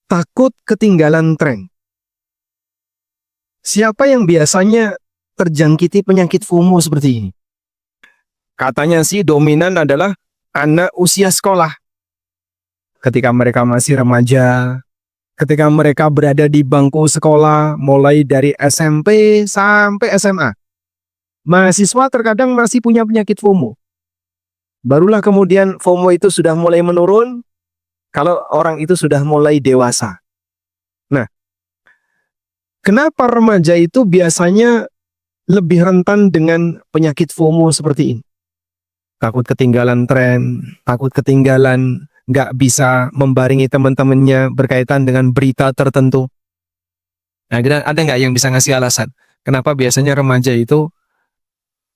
Takut ketinggalan tren. Siapa yang biasanya terjangkiti penyakit FOMO seperti ini? Katanya sih dominan adalah anak usia sekolah. Ketika mereka masih remaja, ketika mereka berada di bangku sekolah, mulai dari SMP sampai SMA. Mahasiswa terkadang masih punya penyakit FOMO. Barulah kemudian FOMO itu sudah mulai menurun, kalau orang itu sudah mulai dewasa. Nah, kenapa remaja itu biasanya lebih rentan dengan penyakit FOMO seperti ini? Takut ketinggalan tren, takut ketinggalan, nggak bisa membarengi teman-temannya berkaitan dengan berita tertentu. Nah, ada nggak yang bisa ngasih alasan? Kenapa biasanya remaja itu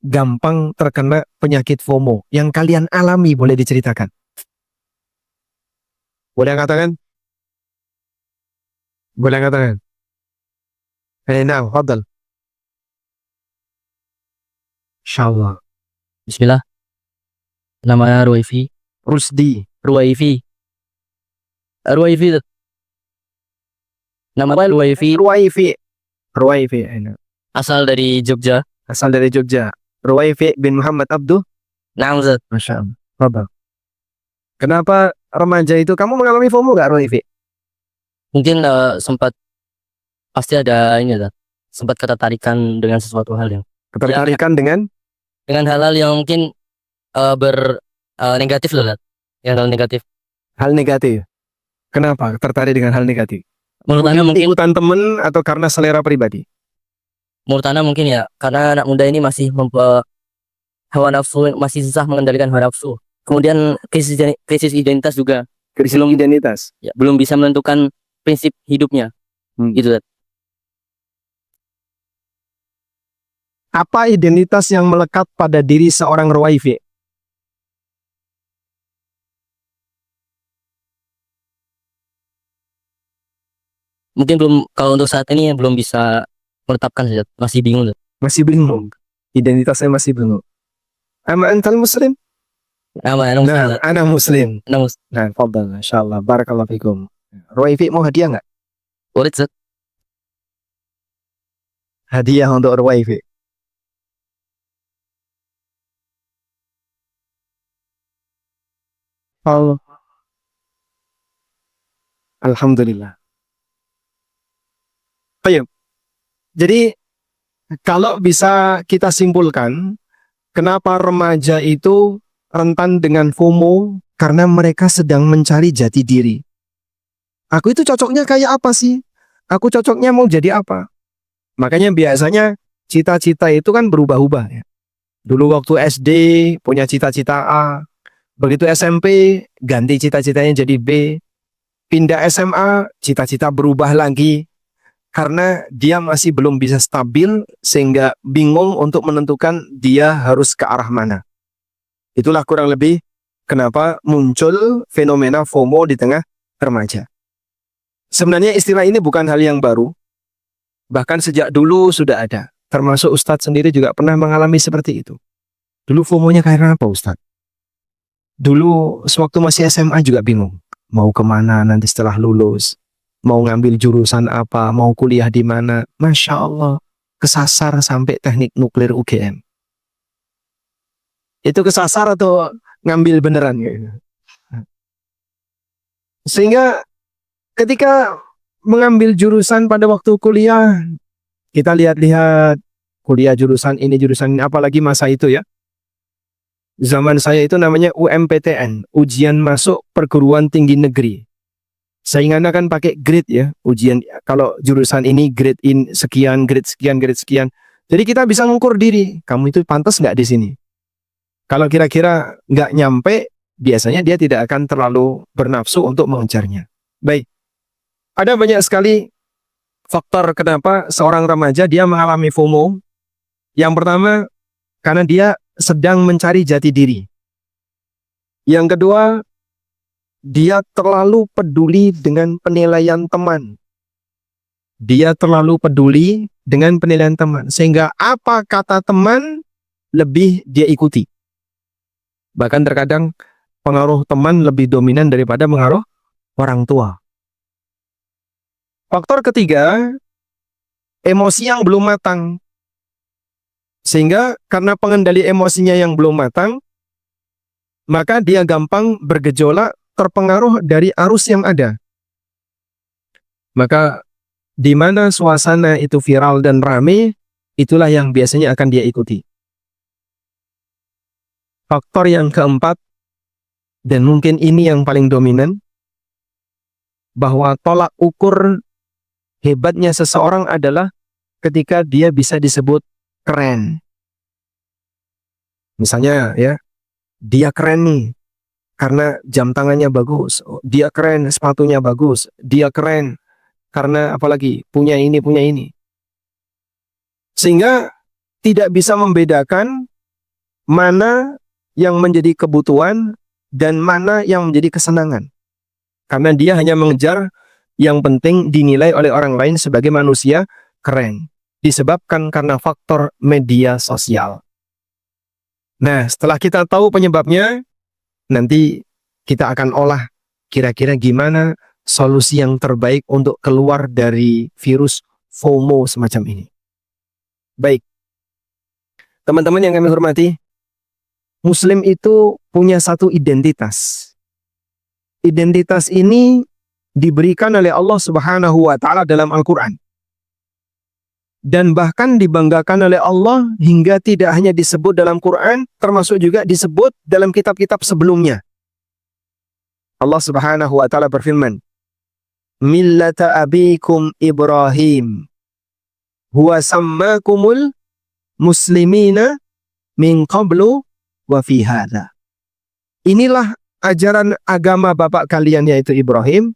gampang terkena penyakit FOMO? Yang kalian alami boleh diceritakan? Boleh katakan? Boleh katakan? Nah, fadal. Insyaallah. Bismillah. Namanya Ruwaifi. Rusdi. Ruwaifi. Ruwaifi. Nama Ruwaifi. Ruwaifi. Asal dari Jogja. Asal dari Jogja. Ruwaifi bin Muhammad Abduh. Naam, Ustaz. Masya Allah. Fadal. Kenapa remaja itu? Kamu mengalami FOMO nggak, Ruwaifi? Mungkin sempat pasti ada ini, Ustaz. Sempat ketertarikan dengan sesuatu hal yang Ketertarikan dengan hal-hal yang mungkin negatif loh, Ustaz. Yang hal negatif. hal negatif. Kenapa tertarik dengan hal negatif? Menurut Anda mungkin ikutan temen atau karena selera pribadi? menurut Anda mungkin ya, karena anak muda ini masih hawa nafsu, masih susah mengendalikan hawa nafsu. Kemudian krisis identitas juga. Krisis identitas. Ya, belum bisa menentukan prinsip hidupnya. Gitu, Ustaz. Apa identitas yang melekat pada diri seorang Ruwaifi? Mungkin belum, kalau untuk saat ini belum bisa menetapkan, Ustaz. Masih bingung, Ustaz. Masih bingung. Identitasnya masih bingung. Ama antal muslim? Nah, ana muslim. Nah, fadal, insyaallah. Barakallahu fikum. Ruwaifi mau hadiah nggak? Boleh, Ustaz. Hadiah untuk Ruwaifi. Allah. Alhamdulillah. Baik. Jadi kalau bisa kita simpulkan, kenapa remaja itu rentan dengan FOMO? Karena mereka sedang mencari jati diri. Aku itu cocoknya kayak apa sih? Aku cocoknya mau jadi apa? Makanya biasanya cita-cita itu kan berubah-ubah ya. Dulu waktu SD punya cita-cita A, begitu SMP ganti cita-citanya jadi B, pindah SMA cita-cita berubah lagi. Karena dia masih belum bisa stabil sehingga bingung untuk menentukan dia harus ke arah mana. Itulah kurang lebih kenapa muncul fenomena FOMO di tengah remaja. Sebenarnya istilah ini bukan hal yang baru. Bahkan sejak dulu sudah ada. Termasuk Ustadz sendiri juga pernah mengalami seperti itu. Dulu FOMO-nya karena apa, Ustadz? Dulu sewaktu masih SMA juga bingung. Mau kemana nanti setelah lulus. Mau ngambil jurusan apa, mau kuliah di mana. Masya Allah, kesasar sampai teknik nuklir UGM. Itu kesasar atau ngambil beneran gitu. Sehingga ketika mengambil jurusan pada waktu kuliah, kita lihat-lihat kuliah jurusan ini, apalagi masa itu ya. Zaman saya itu namanya UMPTN, Ujian Masuk Perguruan Tinggi Negeri. Saingannya kan pakai grade ya, ujian kalau jurusan ini grade sekian, grade sekian, grade sekian. Jadi kita bisa mengukur diri, kamu itu pantas nggak di sini. Kalau kira-kira nggak nyampe, biasanya dia tidak akan terlalu bernafsu untuk mengejarnya. Baik, ada banyak sekali faktor kenapa seorang remaja dia mengalami FOMO. Yang pertama, karena dia sedang mencari jati diri. Yang kedua, dia terlalu peduli dengan penilaian teman. Dia terlalu peduli dengan penilaian teman. Sehingga apa kata teman lebih dia ikuti. Bahkan terkadang pengaruh teman lebih dominan daripada pengaruh orang tua. Faktor ketiga, emosi yang belum matang. Sehingga karena pengendali emosinya yang belum matang, maka dia gampang bergejolak, terpengaruh dari arus yang ada. Maka di mana suasana itu viral dan rame, itulah yang biasanya akan dia ikuti. Faktor yang keempat, dan mungkin ini yang paling dominan, bahwa tolak ukur hebatnya seseorang adalah ketika dia bisa disebut keren. Misalnya ya, dia keren nih karena jam tangannya bagus, dia keren sepatunya bagus, dia keren karena apalagi punya ini punya ini. Sehingga tidak bisa membedakan mana yang menjadi kebutuhan dan mana yang menjadi kesenangan. Karena dia hanya mengejar yang penting dinilai oleh orang lain sebagai manusia keren. Disebabkan karena faktor media sosial. Nah, setelah kita tahu penyebabnya, nanti kita akan olah kira-kira gimana solusi yang terbaik untuk keluar dari virus FOMO semacam ini. Baik, teman-teman yang kami hormati, Muslim itu punya satu identitas. Identitas ini diberikan oleh Allah Subhanahu wa Ta'ala dalam Al-Quran. Dan bahkan dibanggakan oleh Allah hingga tidak hanya disebut dalam Quran, termasuk juga disebut dalam kitab-kitab sebelumnya. Allah Subhanahu wa Ta'ala berfirman, Millata abikum Ibrahim, huwa sammakumul muslimina min qablu wa fi hadha. Inilah ajaran agama bapak kalian yaitu Ibrahim.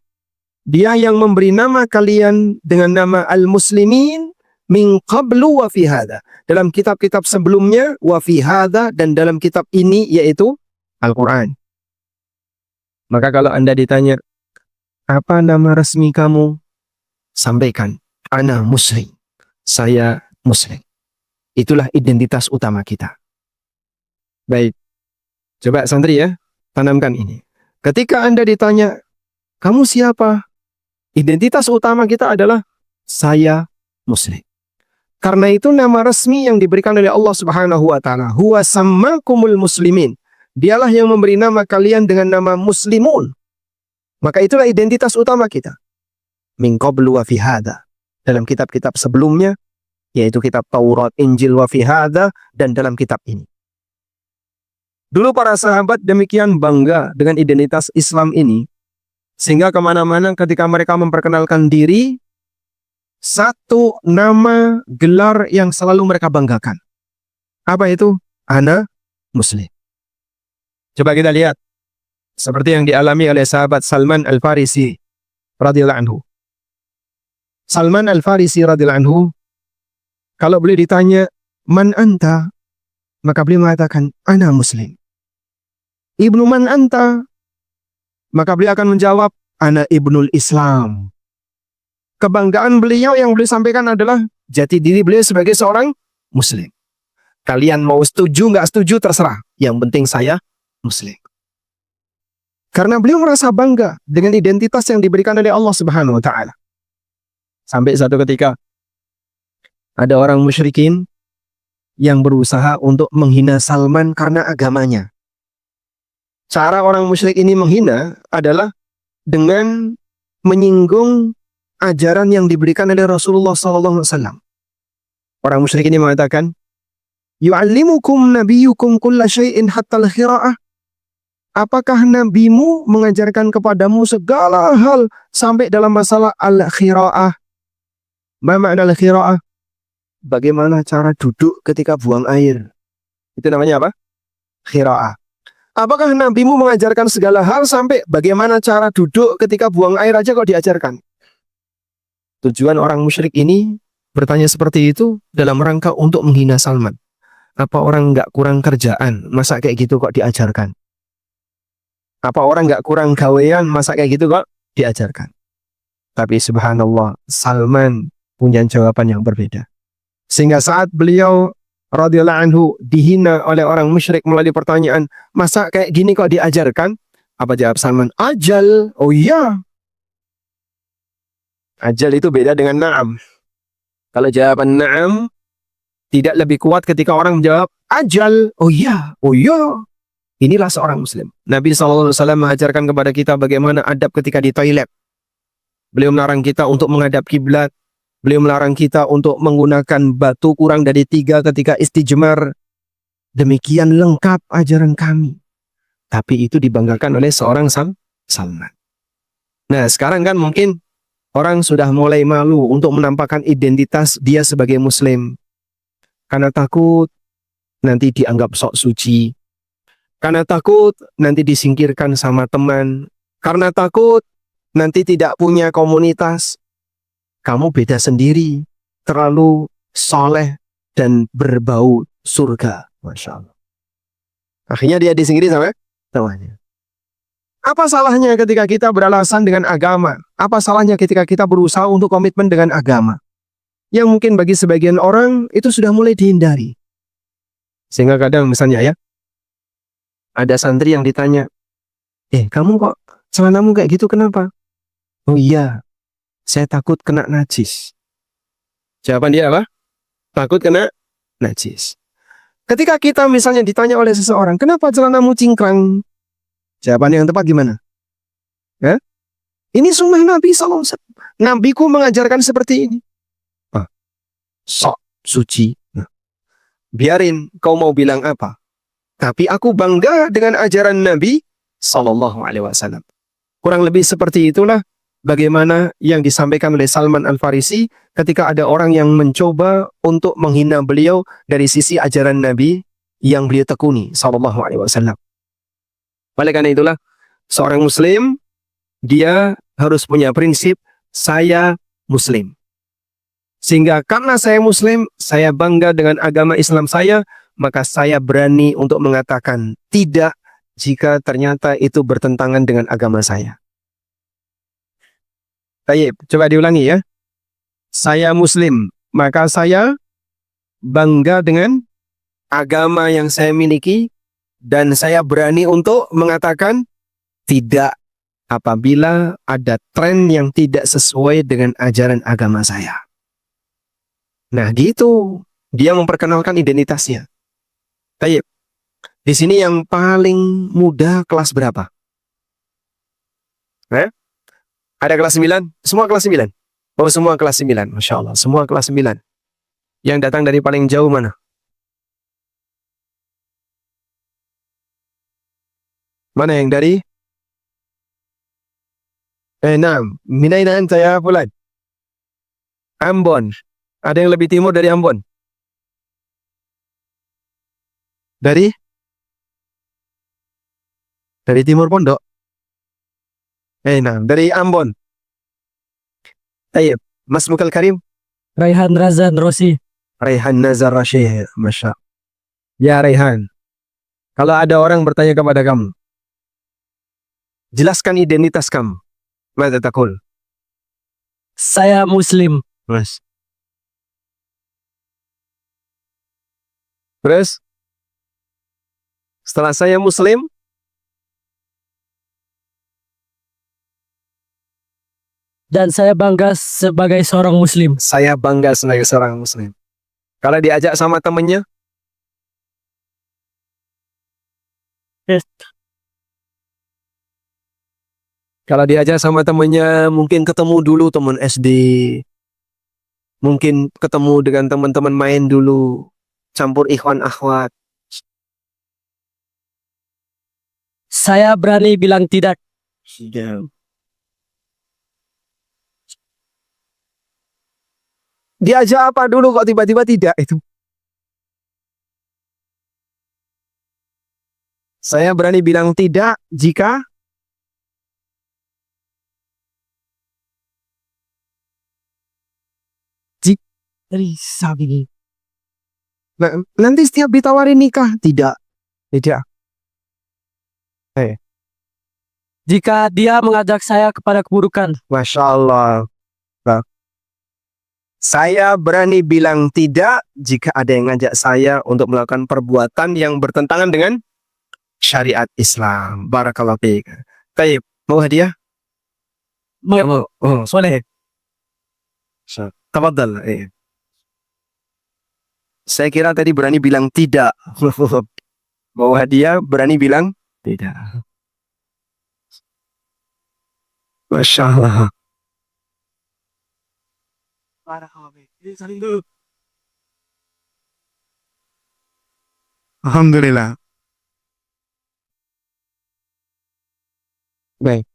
Dia yang memberi nama kalian dengan nama al-muslimin min qablu wa fi hadha. Dalam kitab-kitab sebelumnya wa fi hadha, dan dalam kitab ini yaitu Al-Quran. Maka kalau Anda ditanya, apa nama resmi kamu? Sampaikan, ana muslim. Saya muslim. Itulah identitas utama kita. Baik. Coba santri ya, tanamkan ini. Ketika Anda ditanya, kamu siapa? Identitas utama kita adalah saya muslim. Karena itu nama resmi yang diberikan oleh Allah Subhanahu wa Ta'ala, huwa sammakumul muslimin. Dialah yang memberi nama kalian dengan nama muslimun. Maka itulah identitas utama kita. Min qablu wa fi hadha. Dalam kitab-kitab sebelumnya, yaitu kitab Taurat, Injil wa fi hadha, dan dalam kitab ini. Dulu para sahabat demikian bangga dengan identitas Islam ini, sehingga kemana-mana ketika mereka memperkenalkan diri, satu nama gelar yang selalu mereka banggakan. Apa itu? Ana muslim. Coba kita lihat. Seperti yang dialami oleh sahabat Salman Al-Farisi radhiyallahu anhu. Salman Al-Farisi radhiyallahu anhu, kalau beliau ditanya, man anta? Maka beliau mengatakan, ana muslim. Ibnu man anta? Maka beliau akan menjawab, ana ibnul Islam. Kebanggaan beliau yang beliau sampaikan adalah jati diri beliau sebagai seorang muslim. Kalian mau setuju nggak setuju terserah. Yang penting saya muslim. Karena beliau merasa bangga dengan identitas yang diberikan oleh Allah Subhanahu wa Ta'ala. Sampai satu ketika ada orang musyrikin yang berusaha untuk menghina Salman karena agamanya. Cara orang musyrik ini menghina adalah dengan menyinggung ajaran yang diberikan oleh Rasulullah SAW. Orang musyrik ini mengatakan, yu'allimukum nabiyukum kulla syai'in hatta al-khira'ah. Apakah nabimu mengajarkan kepadamu segala hal sampai dalam masalah al-khira'ah? Ma ma'na al-khira'ah? Bagaimana cara duduk ketika buang air? Itu namanya apa? Khira'ah. Apakah nabimu mengajarkan segala hal sampai bagaimana cara duduk ketika buang air aja kok diajarkan? Tujuan orang musyrik ini bertanya seperti itu dalam rangka untuk menghina Salman. Apa orang nggak kurang kerjaan? Masa kayak gitu kok diajarkan? Apa orang nggak kurang gawean? Masa kayak gitu kok diajarkan? Tapi subhanallah, Salman punya jawaban yang berbeda. Sehingga saat beliau radhiyallahu anhu dihina oleh orang musyrik melalui pertanyaan, masa kayak gini kok diajarkan? Apa jawab Salman? Ajal. Oh iya. Ajal itu beda dengan na'am. Kalau jawaban na'am tidak lebih kuat ketika orang menjawab ajal. Oh iya, oh iya. Inilah seorang muslim. Nabi SAW mengajarkan kepada kita bagaimana adab ketika di toilet. Beliau melarang kita untuk menghadap kiblat. Beliau melarang kita untuk menggunakan batu kurang dari 3 ketika istijmar. Demikian lengkap ajaran kami. Tapi itu dibanggakan oleh seorang Salman. Nah, sekarang kan mungkin orang sudah mulai malu untuk menampakkan identitas dia sebagai muslim. Karena takut nanti dianggap sok suci. Karena takut nanti disingkirkan sama teman. Karena takut nanti tidak punya komunitas. Kamu beda sendiri. Terlalu soleh dan berbau surga. Masya Allah. Akhirnya dia disingkiri sama temannya. Apa salahnya ketika kita beralasan dengan agama? Apa salahnya ketika kita berusaha untuk komitmen dengan agama? Yang mungkin bagi sebagian orang itu sudah mulai dihindari. Sehingga kadang misalnya ya, ada santri yang ditanya, kamu kok celanamu kayak gitu kenapa? Oh iya, saya takut kena najis. Jawaban dia apa? Takut kena najis. Ketika kita misalnya ditanya oleh seseorang, kenapa celanamu cingkrang? Jawaban yang tepat gimana? Ya? Ini sunnah Nabi SAW. Nabiku mengajarkan seperti ini. Sok suci. Biarin kau mau bilang apa. Tapi aku bangga dengan ajaran Nabi SAW. Kurang lebih seperti itulah bagaimana yang disampaikan oleh Salman Al-Farisi ketika ada orang yang mencoba untuk menghina beliau dari sisi ajaran Nabi yang beliau tekuni SAW. Oleh karena itulah seorang muslim dia harus punya prinsip saya muslim. Sehingga karena saya muslim, saya bangga dengan agama Islam saya, maka saya berani untuk mengatakan tidak jika ternyata itu bertentangan dengan agama saya. Baik, coba diulangi ya. Saya muslim, maka saya bangga dengan agama yang saya miliki dan saya berani untuk mengatakan tidak apabila ada tren yang tidak sesuai dengan ajaran agama saya. Nah, gitu. Dia memperkenalkan identitasnya. Baik. Di sini yang paling muda kelas berapa? Ada kelas 9? Semua kelas 9? Oh, semua kelas 9. Masya Allah. Semua kelas 9. Yang datang dari paling jauh mana? Mana yang dari? Naam. Min aina anta ya fulan? Ambon. Ada yang lebih timur dari Ambon? Dari? Dari timur Pondok? Nah, dari Ambon. Ayo, Mas Mukal Karim? Raihan Razan Rosi. Raihan Nazar Rashid. Masya. Ya Raihan. Kalau ada orang bertanya kepada kamu, jelaskan identitas kamu. Mada takul? Saya muslim. Mas. Terus? Setelah saya muslim, Dan saya bangga sebagai seorang muslim. saya bangga sebagai seorang muslim. Kalau diajak sama temennya, kalau diajak sama temennya, mungkin ketemu dulu teman SD, mungkin ketemu dengan teman-teman main dulu, campur ikhwan akhwat. Saya berani bilang tidak. Diajak apa dulu kok tiba-tiba tidak itu? Saya berani bilang tidak jika nanti setiap ditawarin nikah tidak. Jika dia mengajak saya kepada keburukan. Masya Allah. Saya berani bilang tidak jika ada yang ngajak saya untuk melakukan perbuatan yang bertentangan dengan syariat Islam. Barakallahu fiik. Baik, mau hadiah? Mau. Oh, soleh. Tafadhal. Saya kira tadi berani bilang tidak. Bahwa dia berani bilang tidak. Masya Allah. Alhamdulillah. Baik.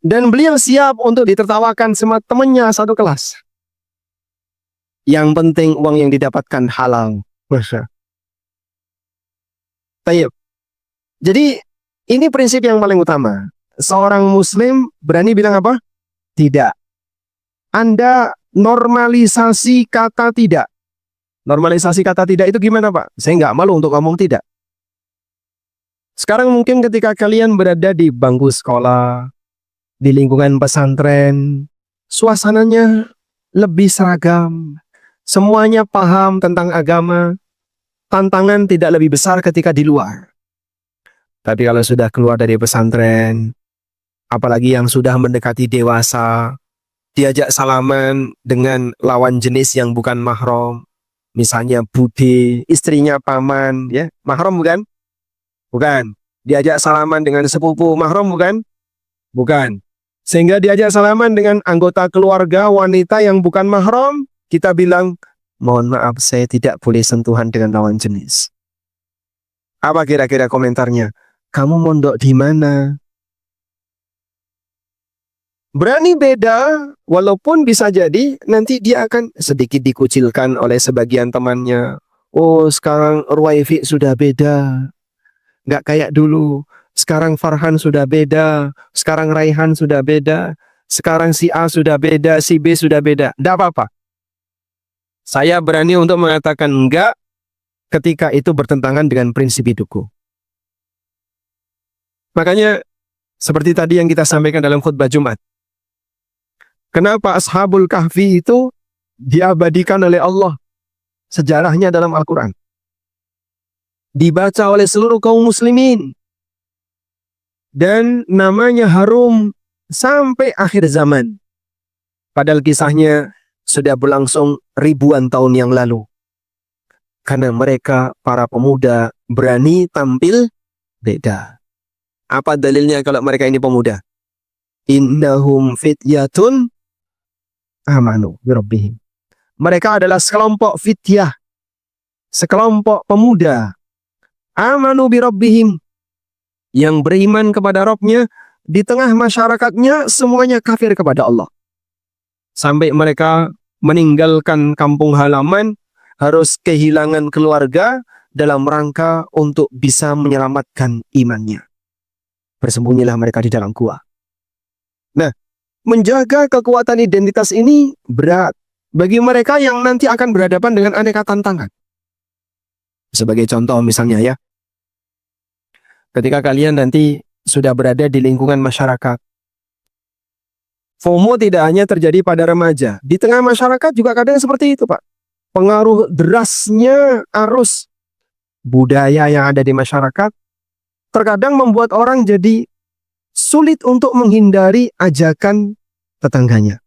Dan beliau siap untuk ditertawakan sama temannya satu kelas. Yang penting uang yang didapatkan halal. Masya. Baik. Jadi ini prinsip yang paling utama. Seorang muslim berani bilang apa? Tidak. Anda normalisasi kata tidak. Normalisasi kata tidak itu gimana, Pak? Saya nggak malu untuk ngomong tidak. Sekarang mungkin ketika kalian berada di bangku sekolah, di lingkungan pesantren, suasananya lebih seragam. Semuanya paham tentang agama. Tantangan tidak lebih besar ketika di luar. Tapi kalau sudah keluar dari pesantren, apalagi yang sudah mendekati dewasa, diajak salaman dengan lawan jenis yang bukan mahram, misalnya bude, istrinya paman, ya, mahram bukan? Bukan. Diajak salaman dengan sepupu, mahram bukan? Bukan. Sehingga diajak salaman dengan anggota keluarga wanita yang bukan mahram, kita bilang, mohon maaf, saya tidak boleh sentuhan dengan lawan jenis. Apa kira-kira komentarnya? Kamu mondok di mana? Berani beda, walaupun bisa jadi nanti dia akan sedikit dikucilkan oleh sebagian temannya. Oh, sekarang Ruwaifi sudah beda. Nggak kayak dulu. Sekarang Farhan sudah beda. Sekarang Raihan sudah beda. Sekarang si A sudah beda, si B sudah beda. Nggak apa-apa. Saya berani untuk mengatakan enggak ketika itu bertentangan dengan prinsip hidupku. Makanya, seperti tadi yang kita sampaikan dalam khutbah Jumat. Kenapa Ashabul Kahfi itu diabadikan oleh Allah? Sejarahnya dalam Al-Quran. Dibaca oleh seluruh kaum muslimin. Dan namanya harum sampai akhir zaman. Padahal kisahnya sudah berlangsung ribuan tahun yang lalu. Karena mereka, para pemuda, berani tampil beda. Apa dalilnya kalau mereka ini pemuda? Innahum fityatun amanu birabbihim. Mereka adalah sekelompok fityah, sekelompok pemuda. Amanu birabbihim, yang beriman kepada Rabbnya. Di tengah masyarakatnya semuanya kafir kepada Allah. Sampai mereka meninggalkan kampung halaman, harus kehilangan keluarga dalam rangka untuk bisa menyelamatkan imannya. Bersembunyilah mereka di dalam gua. Nah, menjaga kekuatan identitas ini berat bagi mereka yang nanti akan berhadapan dengan aneka tantangan. Sebagai contoh misalnya ya, ketika kalian nanti sudah berada di lingkungan masyarakat, FOMO tidak hanya terjadi pada remaja. Di tengah masyarakat juga kadang seperti itu, Pak. Pengaruh derasnya arus budaya yang ada di masyarakat terkadang membuat orang jadi sulit untuk menghindari ajakan tetangganya.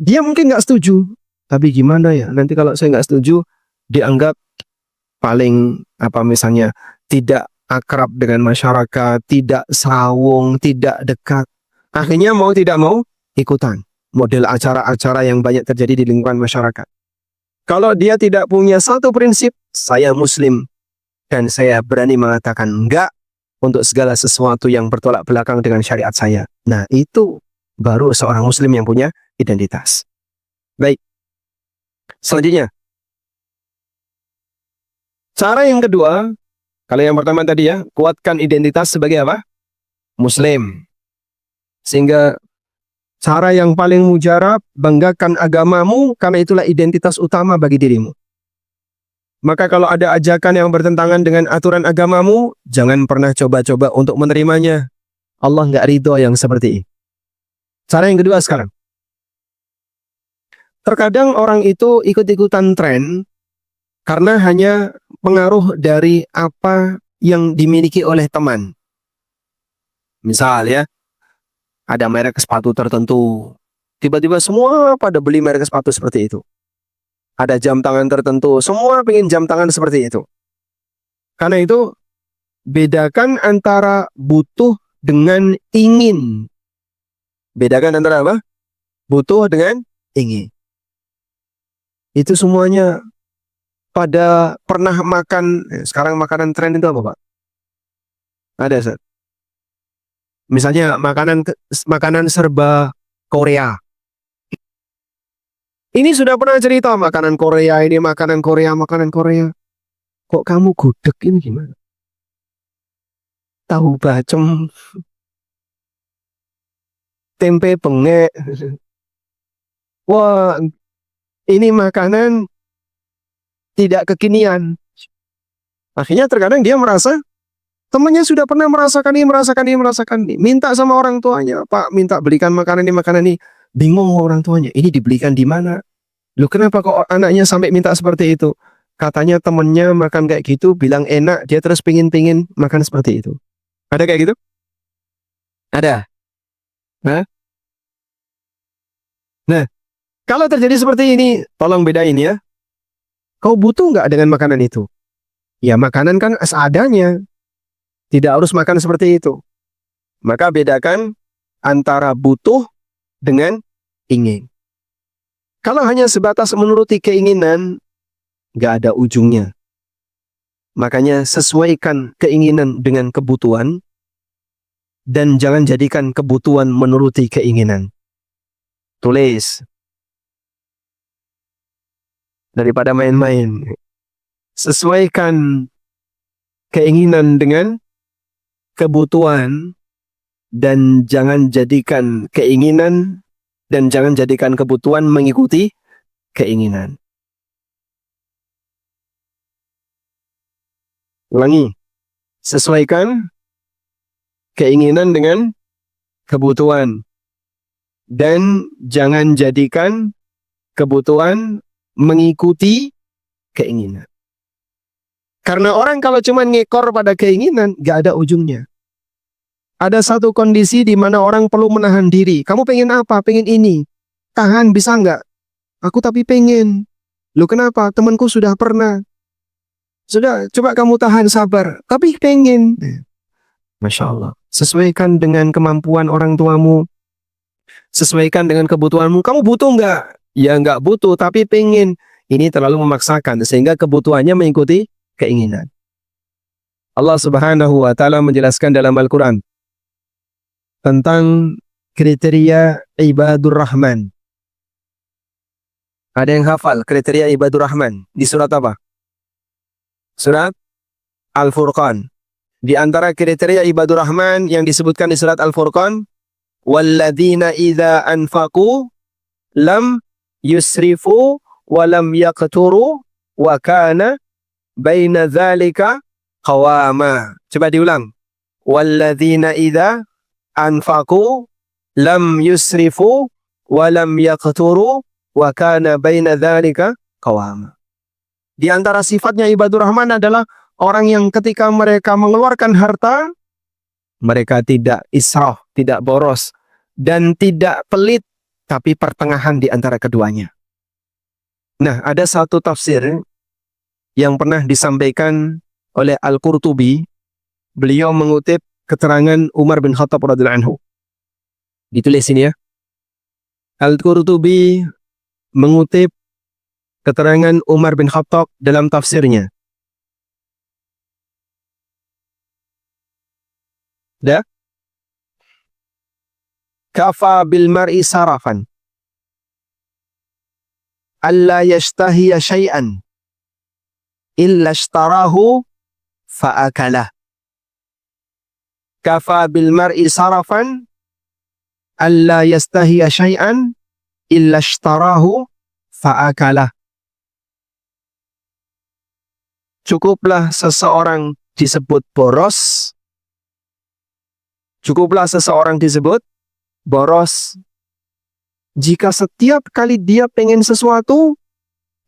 Dia mungkin nggak setuju, tapi gimana ya? Nanti kalau saya nggak setuju, dianggap paling misalnya tidak akrab dengan masyarakat, tidak sawung, tidak dekat. Akhirnya mau tidak mau ikutan model acara-acara yang banyak terjadi di lingkungan masyarakat. Kalau dia tidak punya satu prinsip, saya muslim dan saya berani mengatakan enggak untuk segala sesuatu yang bertolak belakang dengan syariat saya. Nah, itu baru seorang muslim yang punya identitas. Baik. Selanjutnya, cara yang kedua, kalau yang pertama tadi ya, kuatkan identitas sebagai apa? Muslim. Sehingga cara yang paling mujarab, banggakan agamamu, karena itulah identitas utama bagi dirimu. Maka kalau ada ajakan yang bertentangan dengan aturan agamamu, jangan pernah coba-coba untuk menerimanya. Allah nggak ridho yang seperti ini. Cara yang kedua sekarang. Terkadang orang itu ikut-ikutan tren karena hanya pengaruh dari apa yang dimiliki oleh teman. Misal ya, Ada merek sepatu tertentu. Tiba-tiba semua pada beli merek sepatu seperti itu. Ada jam tangan tertentu. Semua pengen jam tangan seperti itu. Karena itu, bedakan antara butuh dengan ingin. Bedakan antara apa? Butuh dengan ingin. Itu semuanya pada pernah makan, sekarang makanan tren itu apa, Pak? Ada, Ustaz. Misalnya makanan serba Korea. Ini sudah pernah cerita makanan Korea, ini makanan Korea, makanan Korea. Kok kamu gudeg ini gimana? Tahu bacem, tempe bengek. Wah, ini makanan tidak kekinian. Akhirnya terkadang dia merasa temannya sudah pernah merasakan ini. Minta sama orang tuanya, Pak, minta belikan makanan ini. Bingung orang tuanya, ini dibelikan di mana? Loh, kenapa kok anaknya sampai minta seperti itu? Katanya temennya makan kayak gitu, bilang enak, dia terus pingin makan seperti itu. Ada kayak gitu? Ada. Nah, kalau terjadi seperti ini, tolong bedain ya. Kau butuh nggak dengan makanan itu? Ya, makanan kan seadanya. Tidak harus makan seperti itu. Maka bedakan antara butuh dengan ingin. Kalau hanya sebatas menuruti keinginan, nggak ada ujungnya. Makanya sesuaikan keinginan dengan kebutuhan, dan jangan jadikan kebutuhan menuruti keinginan. Tulis. Daripada main-main. Sesuaikan keinginan dengan kebutuhan, dan jangan jadikan keinginan dan jangan jadikan kebutuhan mengikuti keinginan. Ulangi. Sesuaikan keinginan dengan kebutuhan, dan jangan jadikan kebutuhan mengikuti keinginan. Karena orang kalau cuma ngekor pada keinginan, gak ada ujungnya. Ada satu kondisi di mana orang perlu menahan diri. Kamu pengen apa? Pengen ini. Tahan, bisa nggak? Aku tapi pengen. Loh, kenapa? Temanku sudah pernah. Sudah, coba kamu tahan, sabar. Tapi pengen. Masya Allah. Sesuaikan dengan kemampuan orang tuamu. Sesuaikan dengan kebutuhanmu. Kamu butuh nggak? Ya nggak butuh, tapi pengen. Ini terlalu memaksakan, sehingga kebutuhannya mengikuti keinginan. Allah Subhanahu wa Ta'ala menjelaskan dalam Al-Quran tentang kriteria ibadur rahman. Ada yang hafal kriteria ibadur rahman di surat apa? Surat Al-Furqan. Di antara kriteria ibadur rahman yang disebutkan di surat Al-Furqan, walladzina idza anfaqu lam yusrifu wa lam yaqturu wa kana baina dzalika qawama. Coba diulang. Walladzina idza anfaqu lam yusrifu wa lam yaqturu wa kana baina dzalika qawama. Di antara sifatnya ibadur rahman adalah orang yang ketika mereka mengeluarkan harta, mereka tidak israf, tidak boros, dan tidak pelit, tapi pertengahan di antara keduanya. Nah, ada satu tafsir yang pernah disampaikan oleh Al-Qurtubi. Beliau mengutip keterangan Umar bin Khattab radhiyallahu anhu. Ditulis ini ya. Al-Qurtubi mengutip keterangan Umar bin Khattab dalam tafsirnya. Da? Kafa bil mar'i sarafan alla yashtahiya syai'an illa ishtarahu fa'akalah. Kafa bil mar'i sarafan alla yastahiya syai'an illa ishtarahu fa'akalah. Cukuplah seseorang disebut boros. Cukuplah seseorang disebut boros jika setiap kali dia pengen sesuatu,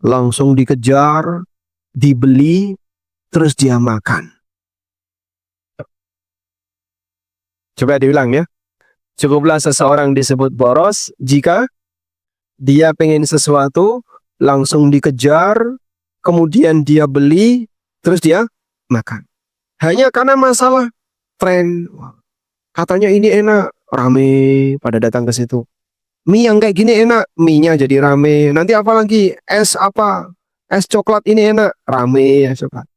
langsung dikejar, dibeli, terus dia makan. Coba diulang ya. Cukuplah seseorang disebut boros jika dia pengen sesuatu, langsung dikejar, kemudian dia beli, terus dia makan. Hanya karena masalah tren. Katanya ini enak, rame pada datang ke situ. Mie yang kayak gini enak, mie-nya jadi rame. Nanti apa lagi? Es apa? Es coklat ini enak, rame ya coklat.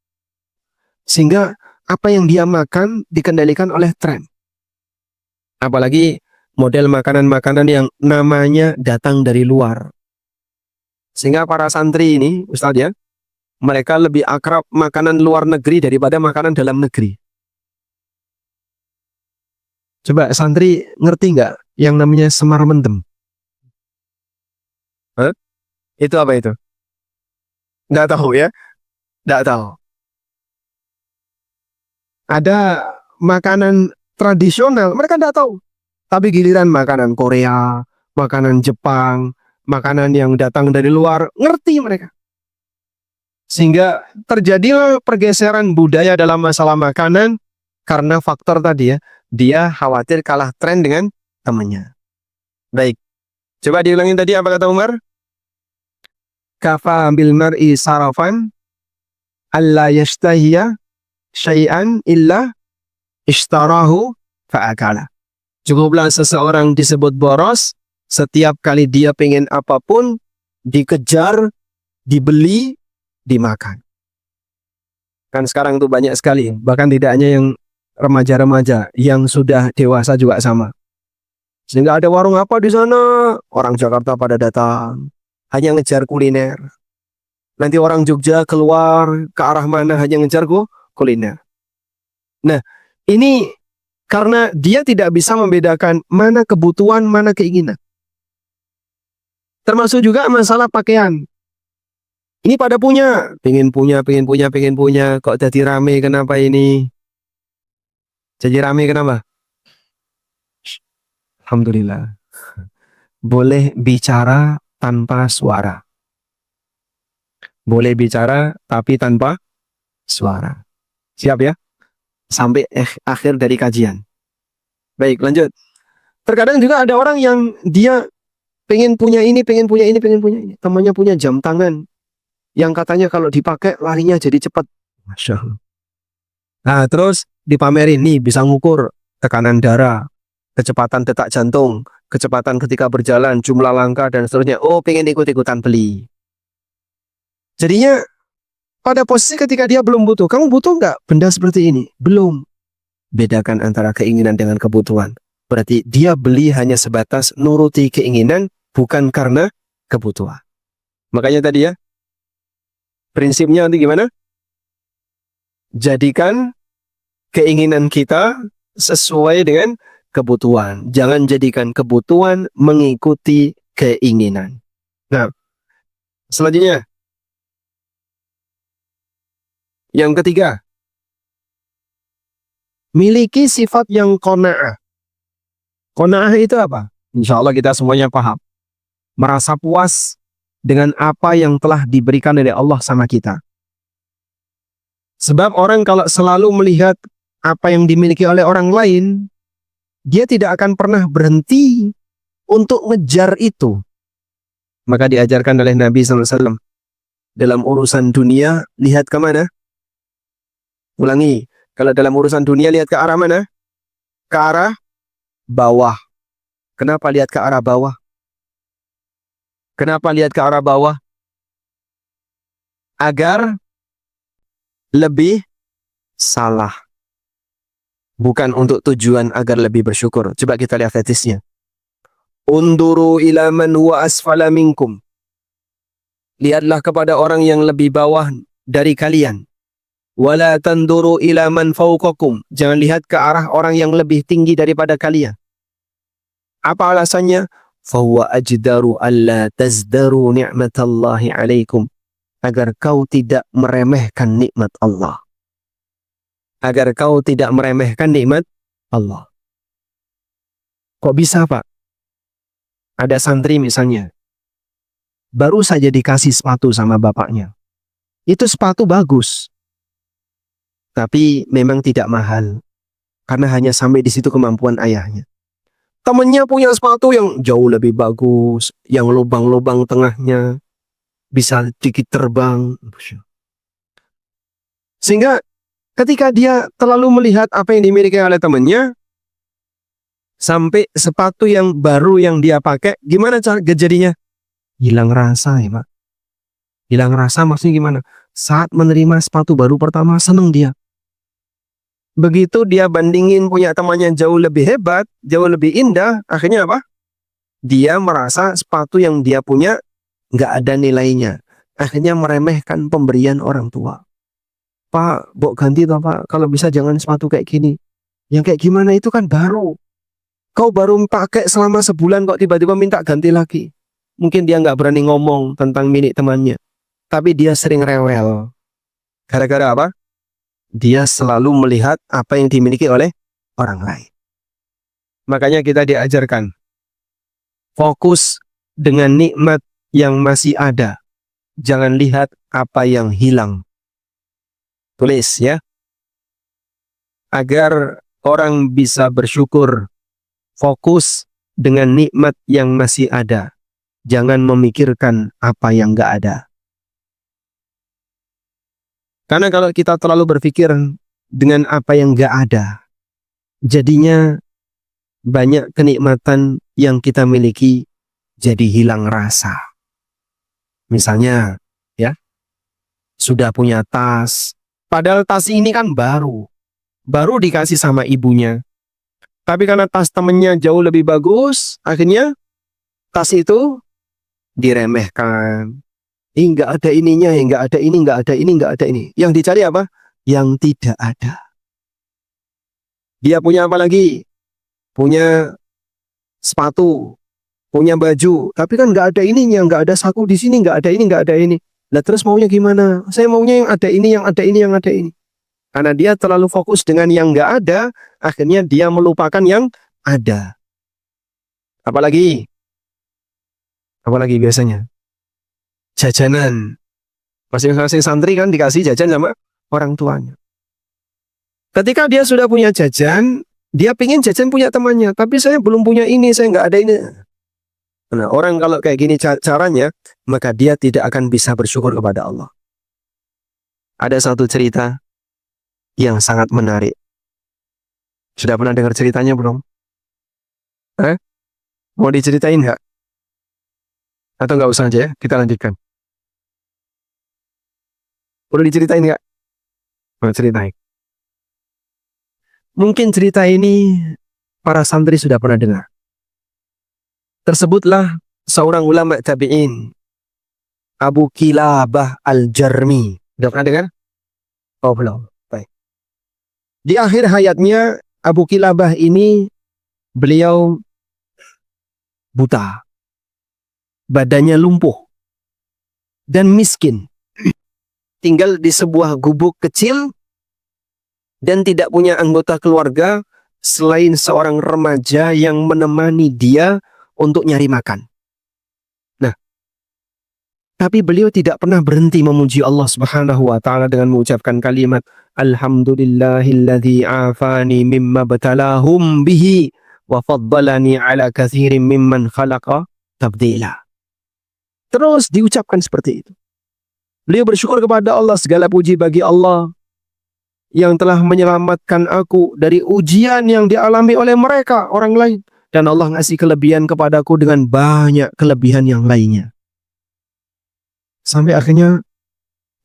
Sehingga apa yang dia makan dikendalikan oleh tren. Apalagi model makanan-makanan yang namanya datang dari luar. Sehingga para santri ini, Ustadz ya, mereka lebih akrab makanan luar negeri daripada makanan dalam negeri. Coba santri ngerti nggak yang namanya semar mendem? Hah? Itu apa itu? Nggak tahu ya? Nggak tahu. Ada makanan tradisional, mereka nggak tahu. Tapi giliran makanan Korea, makanan Jepang, makanan yang datang dari luar, ngerti mereka. Sehingga terjadilah pergeseran budaya dalam masalah makanan karena faktor tadi ya, dia khawatir kalah tren dengan temannya. Baik, coba diulangin tadi apa kata Umar? Kafa bil mar'i sarafan alla yashtahiya syai'an illa ishtarahu fa'akala. Cukuplah seseorang disebut boros setiap kali dia pengen apapun, dikejar, dibeli, dimakan. Kan sekarang tuh banyak sekali, bahkan tidak hanya yang remaja-remaja, yang sudah dewasa juga sama. Sehingga ada warung apa di sana, orang Jakarta pada datang, hanya ngejar kuliner. Nanti orang Jogja keluar ke arah mana hanya ngejar kuliner. Nah, ini karena dia tidak bisa membedakan mana kebutuhan, mana keinginan. Termasuk juga masalah pakaian. Ini pada punya, pengen punya, kok jadi rame kenapa ini? Jadi rame kenapa? Alhamdulillah. Boleh bicara tanpa suara. Boleh bicara tapi tanpa suara. Siap ya? Sampai akhir dari kajian. Baik, lanjut. Terkadang juga ada orang yang dia pengen punya ini. Temannya punya jam tangan. Yang katanya kalau dipakai larinya jadi cepat. Masya Allah. Nah, terus dipamerin nih bisa ngukur tekanan darah, kecepatan detak jantung, kecepatan ketika berjalan, jumlah langkah dan seterusnya. Oh, pengen ikut-ikutan beli. Jadinya pada posisi ketika dia belum butuh. Kamu butuh nggak benda seperti ini? Belum. Bedakan antara keinginan dengan kebutuhan. Berarti dia beli hanya sebatas nuruti keinginan, bukan karena kebutuhan. Makanya tadi ya, prinsipnya nanti gimana? Jadikan keinginan kita sesuai dengan kebutuhan. Jangan jadikan kebutuhan mengikuti keinginan. Nah, selanjutnya. Yang ketiga, miliki sifat yang qanaah. Qanaah itu apa? Insya Allah kita semuanya paham. Merasa puas dengan apa yang telah diberikan oleh Allah sama kita. Sebab orang kalau selalu melihat apa yang dimiliki oleh orang lain, dia tidak akan pernah berhenti untuk ngejar itu. Maka diajarkan oleh Nabi SAW. Dalam urusan dunia, lihat ke mana? Ulangi, kalau dalam urusan dunia lihat ke arah mana? Ke arah bawah. Kenapa lihat ke arah bawah? Kenapa lihat ke arah bawah? Agar lebih salah. Bukan untuk tujuan agar lebih bersyukur. Coba kita lihat hadisnya. Unduru ila man huwa asfala minkum. Lihatlah kepada orang yang lebih bawah dari kalian. Wala tanduru ila man fawqakum. Jangan lihat ke arah orang yang lebih tinggi daripada kalian. Apa alasannya? Fahuwa ajdaru alla tazdaru ni'matallahi alaikum. Agar kau tidak meremehkan nikmat Allah. Agar kau tidak meremehkan nikmat Allah. Kok bisa, Pak? Ada santri misalnya. Baru saja dikasih sepatu sama bapaknya. Itu sepatu bagus. Tapi memang tidak mahal. Karena hanya sampai di situ kemampuan ayahnya. Temennya punya sepatu yang jauh lebih bagus, yang lubang-lubang tengahnya bisa dikit terbang. Sehingga ketika dia terlalu melihat apa yang dimiliki oleh temannya, sampai sepatu yang baru yang dia pakai, gimana cara jadinya? Hilang rasa ya Pak. Hilang rasa maksudnya gimana? Saat menerima sepatu baru pertama, seneng dia. Begitu dia bandingin punya temannya jauh lebih hebat, jauh lebih indah, akhirnya apa? Dia merasa sepatu yang dia punya nggak ada nilainya. Akhirnya meremehkan pemberian orang tua. Pak, Bok ganti toh Pak, kalau bisa jangan sepatu kayak gini. Yang kayak gimana itu kan baru. Kau baru pakai selama sebulan kok tiba-tiba minta ganti lagi. Mungkin dia nggak berani ngomong tentang milik temannya. Tapi dia sering rewel. Gara-gara apa? Dia selalu melihat apa yang dimiliki oleh orang lain. Makanya kita diajarkan fokus dengan nikmat yang masih ada. Jangan lihat apa yang hilang. Tulis ya. Agar orang bisa bersyukur, fokus dengan nikmat yang masih ada. Jangan memikirkan apa yang nggak ada. Karena kalau kita terlalu berpikir dengan apa yang nggak ada, jadinya banyak kenikmatan yang kita miliki jadi hilang rasa. Misalnya, ya, sudah punya tas, padahal tas ini kan baru dikasih sama ibunya. Tapi karena tas temennya jauh lebih bagus, akhirnya tas itu diremehkan. Nggak ada ininya, nggak ada ini, nggak ada ini, nggak ada ini. Yang dicari apa? Yang tidak ada. Dia punya apa lagi? Punya sepatu, punya baju, tapi kan nggak ada ininya, nggak ada saku di sini, nggak ada ini, nggak ada ini. Lah terus maunya gimana? Saya maunya yang ada ini, yang ada ini, yang ada ini. Karena dia terlalu fokus dengan yang nggak ada, akhirnya dia melupakan yang ada. Apalagi biasanya jajanan. Masing-masing santri kan dikasih jajan sama orang tuanya. Ketika dia sudah punya jajan, dia pingin jajan punya temannya. Tapi saya belum punya ini, saya nggak ada ini. Nah, orang kalau kayak gini caranya, maka dia tidak akan bisa bersyukur kepada Allah. Ada satu cerita yang sangat menarik. Sudah pernah dengar ceritanya belum? Mau diceritain nggak? Atau nggak usah aja ya, kita lanjutkan. Perlu diceritain nggak? Mau ceritain. Mungkin cerita ini para santri sudah pernah dengar. Tersebutlah seorang ulama tabi'in, Abu Kilabah Al-Jarmi. Sudah pernah dengar? Oh belum. Baik. Di akhir hayatnya Abu Kilabah ini beliau buta, badannya lumpuh, dan miskin. Tinggal di sebuah gubuk kecil dan tidak punya anggota keluarga selain seorang remaja yang menemani dia untuk nyari makan. Nah, tapi beliau tidak pernah berhenti memuji Allah Subhanahu wa taala dengan mengucapkan kalimat alhamdulillahilladzi afani mimma batalahum bihi wa faddalani ala katsirin mimman khalaqa tabdila. Terus diucapkan seperti itu. Beliau bersyukur kepada Allah, segala puji bagi Allah yang telah menyelamatkan aku dari ujian yang dialami oleh mereka, orang lain. Dan Allah ngasih kelebihan kepadaku dengan banyak kelebihan yang lainnya. Sampai akhirnya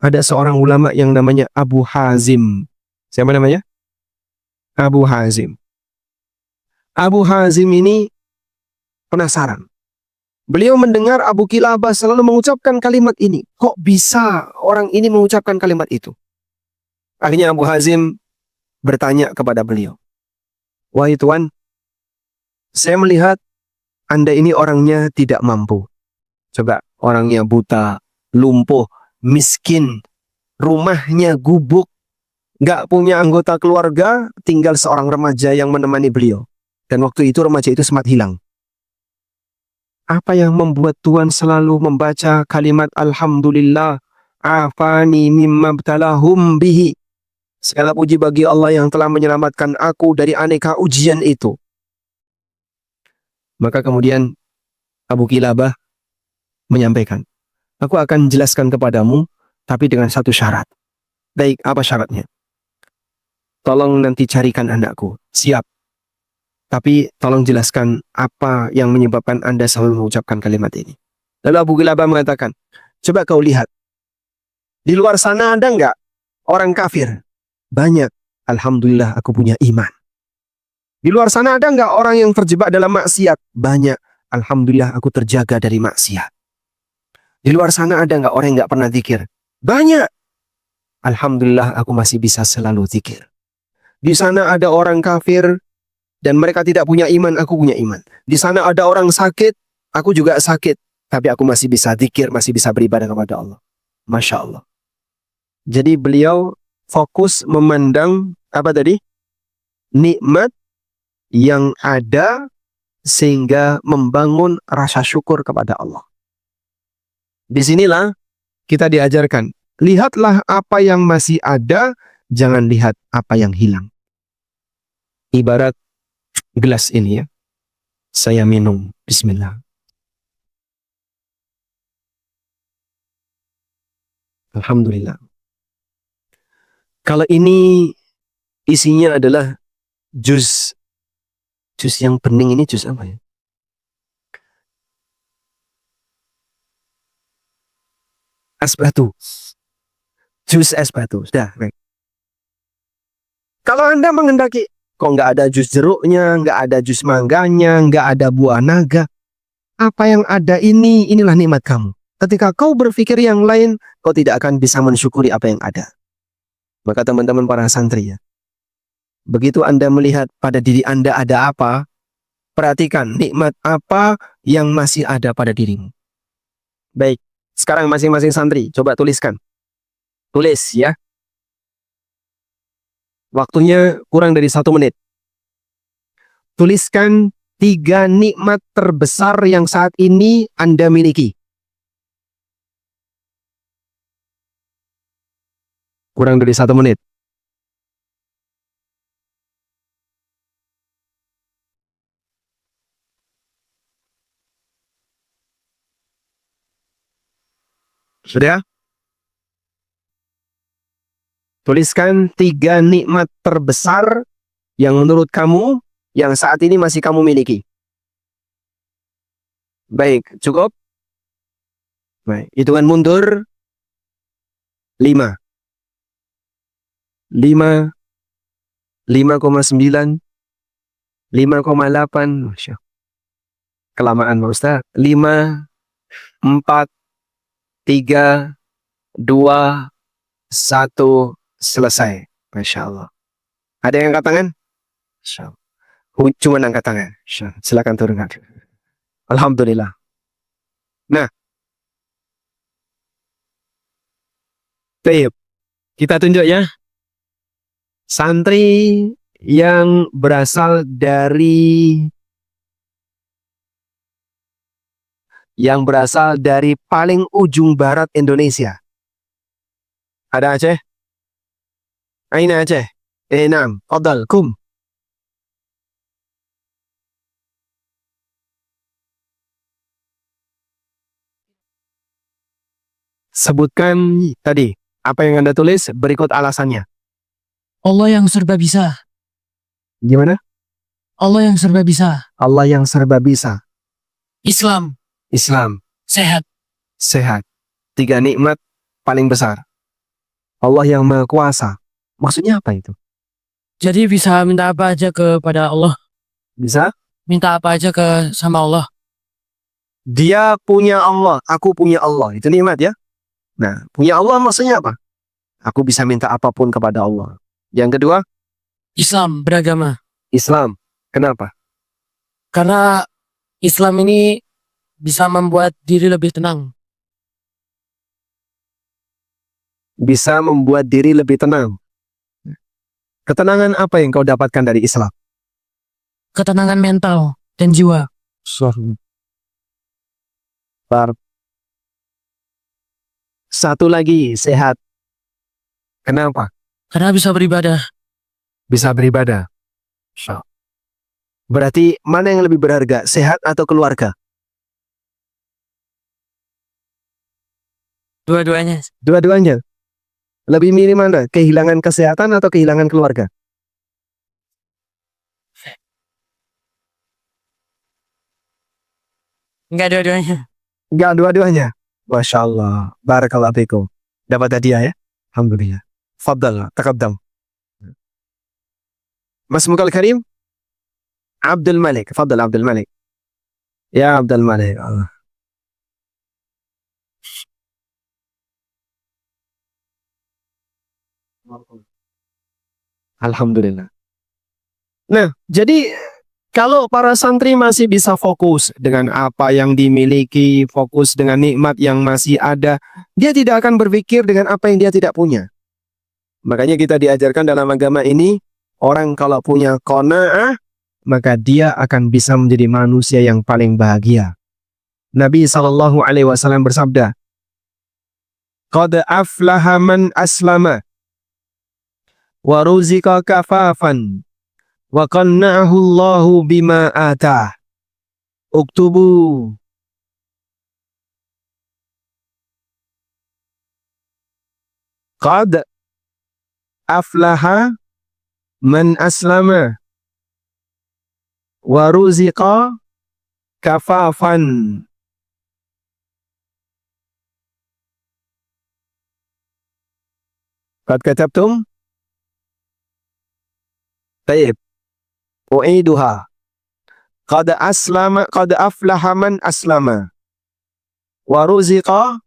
ada seorang ulama yang namanya Abu Hazim. Siapa namanya? Abu Hazim. Abu Hazim ini penasaran. Beliau mendengar Abu Kilabah selalu mengucapkan kalimat ini. Kok bisa orang ini mengucapkan kalimat itu? Akhirnya Abu Hazim bertanya kepada beliau. Wahai Tuan, saya melihat Anda ini orangnya tidak mampu. Coba, orangnya buta, lumpuh, miskin, rumahnya gubuk, nggak punya anggota keluarga, tinggal seorang remaja yang menemani beliau. Dan waktu itu remaja itu sempat hilang. Apa yang membuat Tuhan selalu membaca kalimat Alhamdulillah afani mimma btalahum bihi. Segala puji bagi Allah yang telah menyelamatkan aku dari aneka ujian itu. Maka kemudian Abu Kilabah menyampaikan, aku akan jelaskan kepadamu, tapi dengan satu syarat. Baik, apa syaratnya? Tolong nanti carikan anakku. Siap. Tapi tolong jelaskan apa yang menyebabkan Anda selalu mengucapkan kalimat ini. Lalu Abu Kilabah mengatakan, coba kau lihat. Di luar sana ada nggak orang kafir? Banyak. Alhamdulillah aku punya iman. Di luar sana ada nggak orang yang terjebak dalam maksiat? Banyak. Alhamdulillah aku terjaga dari maksiat. Di luar sana ada nggak orang yang nggak pernah zikir? Banyak. Alhamdulillah aku masih bisa selalu zikir. Di sana ada orang kafir dan mereka tidak punya iman, aku punya iman. Di sana ada orang sakit, aku juga sakit. Tapi aku masih bisa zikir, masih bisa beribadah kepada Allah. Masya Allah. Jadi beliau fokus memandang apa tadi? Nikmat yang ada sehingga membangun rasa syukur kepada Allah. Disinilah kita diajarkan, lihatlah apa yang masih ada, jangan lihat apa yang hilang. Ibarat gelas ini ya, saya minum, bismillah. Alhamdulillah. Kalau ini isinya adalah jus yang bening, ini jus apa ya? Es batu. Jus es batu. Sudah, baik. Kalau Anda menghendaki, kok nggak ada jus jeruknya, nggak ada jus mangganya, nggak ada buah naga. Apa yang ada ini, inilah nikmat kamu. Ketika kau berpikir yang lain, kau tidak akan bisa mensyukuri apa yang ada. Maka teman-teman para santri ya, begitu Anda melihat pada diri Anda ada apa, perhatikan nikmat apa yang masih ada pada dirimu. Baik, sekarang masing-masing santri, coba tuliskan. Tulis ya. Waktunya kurang dari 1 menit. Tuliskan 3 nikmat terbesar yang saat ini Anda miliki. Kurang dari 1 menit. Sudah? Tuliskan 3 nikmat terbesar yang menurut kamu yang saat ini masih kamu miliki. Baik, cukup? Baik, hitungan mundur. 5. 5, 5,9, 5,8. Masya Allah. Kelamaan Pak Ustaz. 5, 4, 3, 2, 1, selesai. Masya Allah. Ada yang angkat tangan? Masya Allah. Cuma angkat tangan. Masya Allah. Silakan turunkan. Alhamdulillah. Nah, baik. Kita tunjuk ya. Santri yang berasal dari paling ujung barat Indonesia. Ada Aceh? Aina Aceh? Naam. Fadal, kum. Sebutkan tadi apa yang Anda tulis, berikut alasannya. Allah yang serba bisa. Gimana? Allah yang serba bisa. Allah yang serba bisa. Islam. Islam. Sehat. Sehat. 3 nikmat paling besar. Allah yang Maha Kuasa. Maksudnya apa itu? Jadi bisa minta apa aja kepada Allah. Bisa? Minta apa aja sama Allah. Dia punya Allah, aku punya Allah. Itu nikmat ya. Nah, punya Allah maksudnya apa? Aku bisa minta apapun kepada Allah. Yang kedua, Islam beragama. Islam. Kenapa? Karena Islam ini bisa membuat diri lebih tenang. Bisa membuat diri lebih tenang. Ketenangan apa yang kau dapatkan dari Islam? Ketenangan mental dan jiwa. Satu lagi, sehat. Kenapa? Karena bisa beribadah. Bisa beribadah. Berarti mana yang lebih berharga, sehat atau keluarga? Dua-duanya. Dua-duanya. Lebih milih mana? Kehilangan kesehatan atau kehilangan keluarga? Enggak dua-duanya. Enggak, dua-duanya. Masya Allah. Barakallahu fikum. Dapat hadiah ya? Alhamdulillah. Faddal, taqaddam. Masmukal karim? Abdul Malik. Faddal Abdul Malik. Ya Abdul Malik. Allah. Alhamdulillah. Nah, jadi kalau para santri masih bisa fokus dengan apa yang dimiliki, fokus dengan nikmat yang masih ada, dia tidak akan berpikir dengan apa yang dia tidak punya. Makanya kita diajarkan dalam agama ini, orang kalau punya qanaah, maka dia akan bisa menjadi manusia yang paling bahagia. Nabi SAW bersabda, "Qad aflaha man aslama, wa ruzika kafafan, wa qanna'ahu Allahu bima atah." Uktubu. Qad aflaha man aslama, wa ruzika kafafan. Qad katabtum? Taib. U'iduha. Qad aflaha man aslama, wa ruzika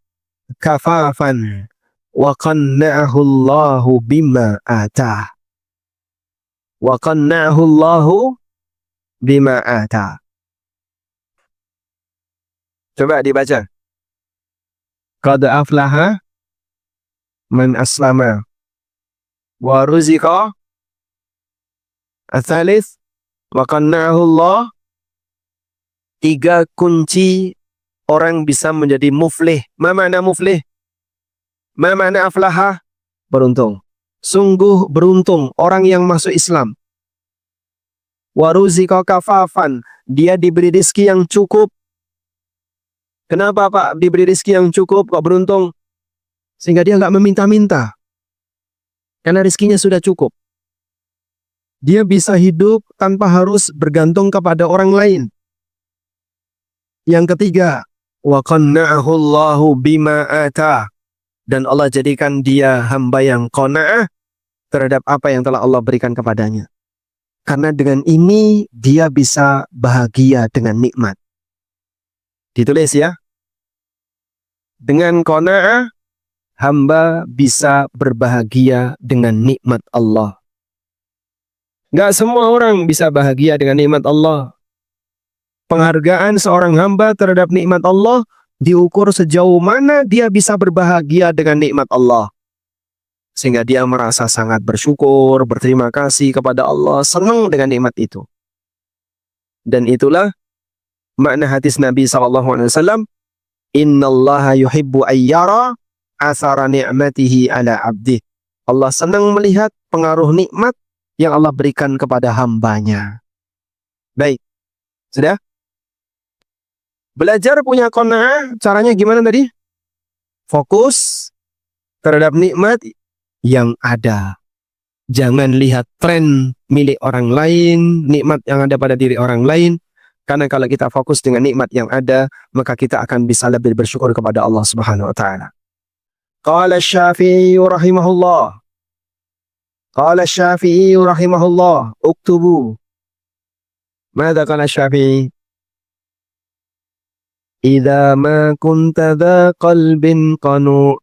kafafan, wa qanna'ahu Allahu bima atah. Wa qanna'ahu Allahu bima atah. Coba dibaca. Qad aflaha man aslama, wa ruzika ats-tsalits, wa qanna'ahu Allah. Tiga kunci orang bisa menjadi muflih. Ma makna muflih? Ma makna aflaha? Beruntung. Sungguh beruntung orang yang masuk Islam. Wa ruzika kafafan, dia diberi rezeki yang cukup. Kenapa Pak diberi rezeki yang cukup kok beruntung? Sehingga dia nggak meminta-minta. Karena rezekinya sudah cukup. Dia bisa hidup tanpa harus bergantung kepada orang lain. Yang ketiga, wa qanna'ahu Allahu bima atah. Dan Allah jadikan dia hamba yang qanaah terhadap apa yang telah Allah berikan kepadanya. Karena dengan ini dia bisa bahagia dengan nikmat. Ditulis ya. Dengan qanaah hamba bisa berbahagia dengan nikmat Allah. Nggak semua orang bisa bahagia dengan nikmat Allah. Penghargaan seorang hamba terhadap nikmat Allah diukur sejauh mana dia bisa berbahagia dengan nikmat Allah. Sehingga dia merasa sangat bersyukur, berterima kasih kepada Allah, senang dengan nikmat itu. Dan itulah makna hadis Nabi SAW, "Innallaha yuhibbu ayyara asara ni'matihi ala abdih." Allah senang melihat pengaruh nikmat yang Allah berikan kepada hambanya. Baik, sudah? Belajar punya qanaah, caranya gimana tadi? Fokus terhadap nikmat yang ada. Jangan lihat tren milik orang lain, nikmat yang ada pada diri orang lain. Karena kalau kita fokus dengan nikmat yang ada, maka kita akan bisa lebih bersyukur kepada Allah Subhanahu wa taala. Qala Asy-Syafi'i rahimahullah. Qala Asy-Syafi'i rahimahullah, uktubu. Mada qala Asy-Syafi'i? Idza ma kunta dha qalbin qanu,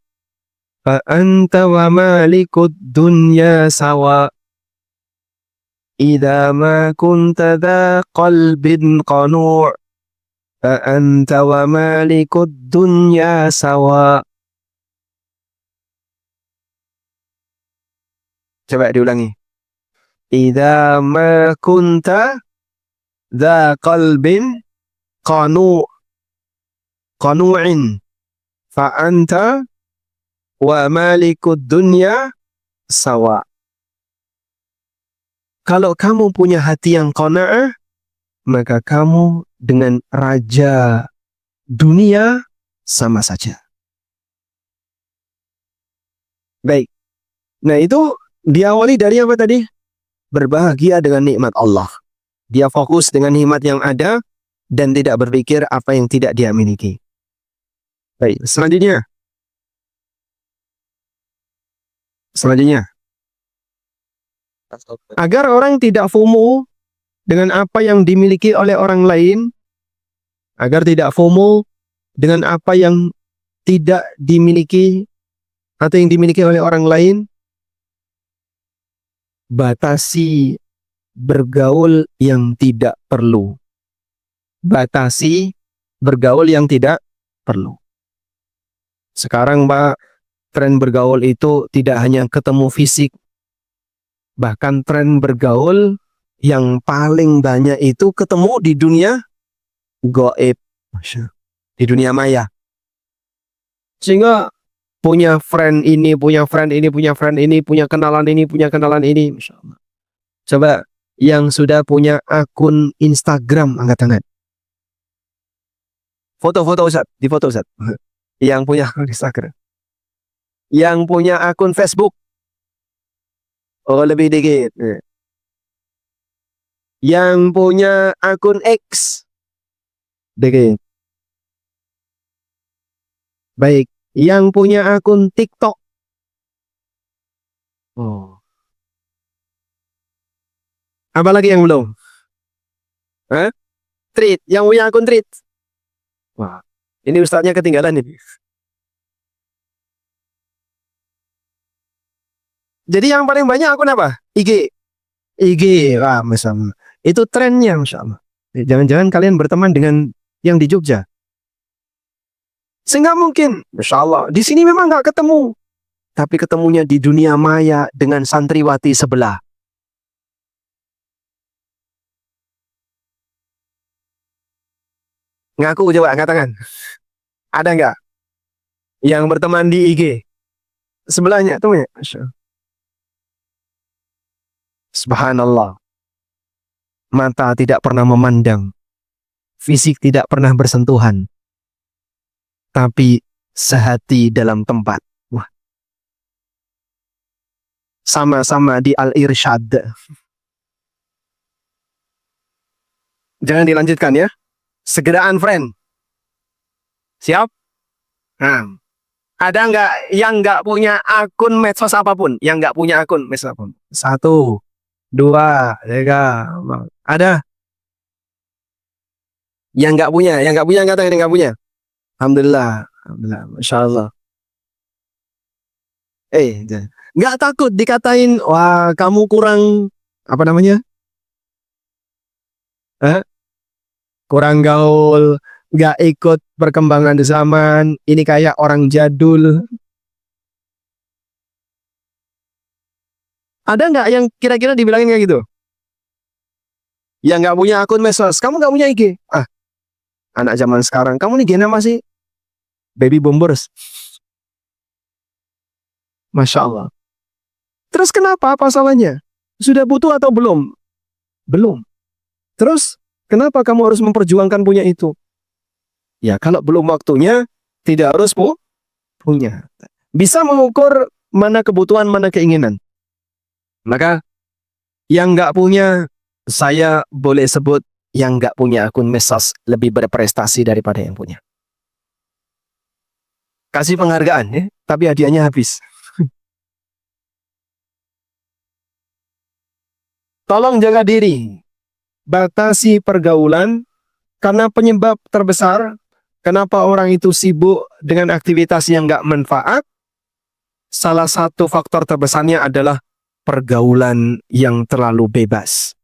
fa anta wa malikud dunya sawa. Idza ma kunta dha qalbin qanu, fa anta wa malikud dunya sawa. Coba diulangi. Idza ma kunta dha qalbin qanu, qanu'in, fa anta wa malikud dunya sawa. Kalau kamu punya hati yang qanaah, maka kamu dengan raja dunia sama saja. Baik. Nah itu diawali dari apa tadi? Berbahagia dengan nikmat Allah. Dia fokus dengan nikmat yang ada dan tidak berpikir apa yang tidak dia miliki. Baik, selanjutnya. Agar orang tidak FOMO dengan apa yang dimiliki oleh orang lain, agar tidak FOMO dengan apa yang tidak dimiliki atau yang dimiliki oleh orang lain, batasi bergaul yang tidak perlu. Batasi bergaul yang tidak perlu. Sekarang Pak, tren bergaul itu tidak hanya ketemu fisik, bahkan tren bergaul yang paling banyak itu ketemu di dunia gaib, di dunia maya. Sehingga punya friend ini, punya friend ini, punya friend ini, punya kenalan ini, punya kenalan ini. Masya Allah. Coba yang sudah punya akun Instagram angkat tangan. Foto-foto Ustaz, di foto Ustaz. Yang punya akun Instagram. Yang punya akun Facebook. Oh, lebih dikit. Yang punya akun X. Dikit. Baik. Yang punya akun TikTok. Oh. Apalagi yang belum? Hah? Tweet. Yang punya akun tweet. Wah. Ini ustadznya ketinggalan ini. Jadi yang paling banyak akun apa? IG. IG. Wah, Masya Allah. Itu trennya, Masya Allah. Jangan-jangan kalian berteman dengan yang di Jogja. Sehingga mungkin, Masya Allah, di sini memang nggak ketemu. Tapi ketemunya di dunia maya dengan santriwati sebelah. Ngaku coba, angkat tangan. Ada nggak yang berteman di IG? Sebelahnya, tuh ya. Masya Allah. Subhanallah. Mata tidak pernah memandang. Fisik tidak pernah bersentuhan. Tapi sehati dalam tempat. Wah. Sama-sama di Al-Irsyad. Jangan dilanjutkan ya. Segera unfriend. Siap? Nah. Ada nggak yang nggak punya akun medsos apapun? Yang nggak punya akun medsos apapun? 1, 2, 3. Ada? Yang nggak punya nggak tahu yang nggak punya. Alhamdulillah, alhamdulillah, masya Allah. Nggak takut dikatain, wah kamu kurang apa namanya? Kurang gaul, nggak ikut perkembangan zaman. Ini kayak orang jadul. Ada nggak yang kira-kira dibilangin kayak gitu? Yang nggak punya akun medsos, kamu nggak punya IG? Anak zaman sekarang, kamu nih gena masih baby boomers. Masya Allah. Terus kenapa? Apa salahnya? Sudah butuh atau belum? Belum. Terus kenapa kamu harus memperjuangkan punya itu? Ya kalau belum waktunya, tidak harus punya. Bisa mengukur mana kebutuhan, mana keinginan. Maka yang nggak punya, saya boleh sebut yang nggak punya akun medsos lebih berprestasi daripada yang punya. Kasih penghargaan ya, tapi hadiahnya habis. Tolong jaga diri. Batasi pergaulan, karena penyebab terbesar kenapa orang itu sibuk dengan aktivitas yang nggak manfaat, salah satu faktor terbesarnya adalah pergaulan yang terlalu bebas.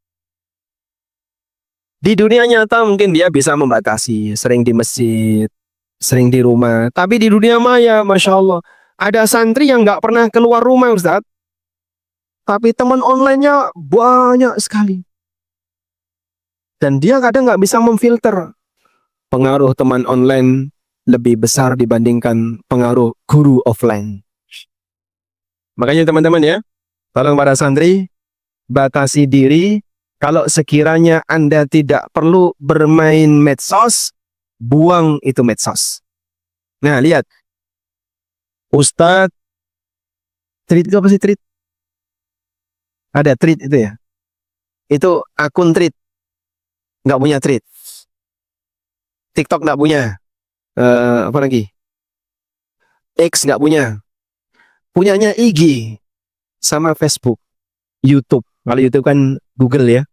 Di dunia nyata mungkin dia bisa membatasi, sering di masjid, sering di rumah. Tapi di dunia maya, Masya Allah, ada santri yang nggak pernah keluar rumah, Ustaz. Tapi teman online-nya banyak sekali. Dan dia kadang nggak bisa memfilter. Pengaruh teman online lebih besar dibandingkan pengaruh guru offline. Makanya teman-teman ya, tolong para santri, batasi diri Kalau sekiranya Anda tidak perlu bermain medsos, buang itu medsos. Nah, lihat. Ustadz, tweet itu apa sih tweet? Ada tweet itu ya. Itu akun tweet. Nggak punya tweet. TikTok nggak punya. Apa lagi? X nggak punya. Punyanya IG sama Facebook, YouTube. Kalau YouTube kan Google ya.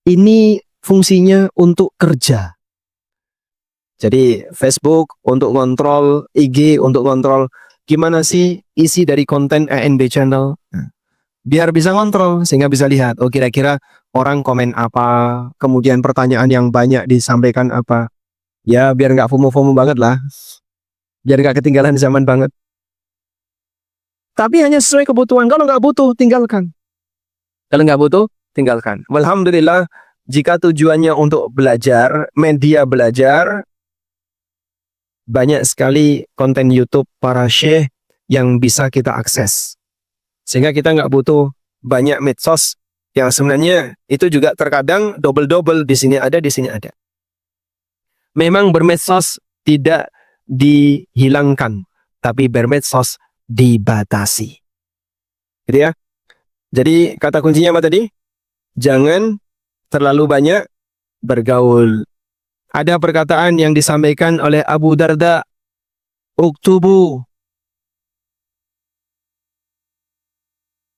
Ini fungsinya untuk kerja. Jadi Facebook untuk kontrol, IG untuk kontrol gimana sih isi dari konten ANB channel. Biar bisa kontrol sehingga bisa lihat oh kira-kira orang komen apa, kemudian pertanyaan yang banyak disampaikan apa. Ya biar nggak FOMO-FOMO banget lah. Biar nggak ketinggalan zaman banget. Tapi hanya sesuai kebutuhan. Kalau nggak butuh, tinggalkan. Kalau nggak butuh, tinggalkan. Alhamdulillah, jika tujuannya untuk belajar, media belajar, banyak sekali konten YouTube para syekh yang bisa kita akses. Sehingga kita nggak butuh banyak medsos yang sebenarnya itu juga terkadang double-double, di sini ada, di sini ada. Memang bermedsos tidak dihilangkan, tapi bermedsos dibatasi. Gitu ya. Jadi kata kuncinya apa tadi? Jangan terlalu banyak bergaul. Ada perkataan yang disampaikan oleh Abu Darda, uktubu.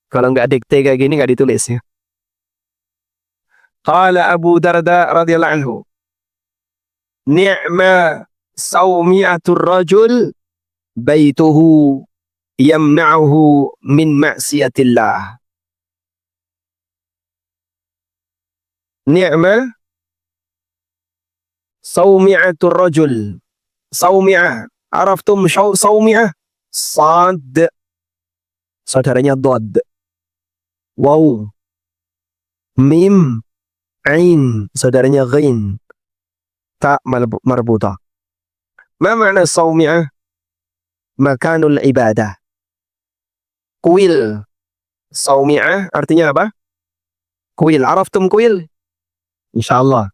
Kalau nggak dikte kayak gini nggak ditulis ya. Qala Abu Darda radhiyallahu anhu, ni'ma sawmi'atur rajul baituhu yamna'uhu min ma'siyatillah. Ni'ma sawmi'atur rajul. Sawmi'ah. Araftum sawmi'ah? Sad. Saudaranya dod. Waw. Mim. Ain. Saudaranya ghain. Ta marbuta. Ma makna sawmi'ah? Makanul ibadah. Kuil. Sawmi'ah artinya apa? Kuil. Araftum kuil? Insyaallah.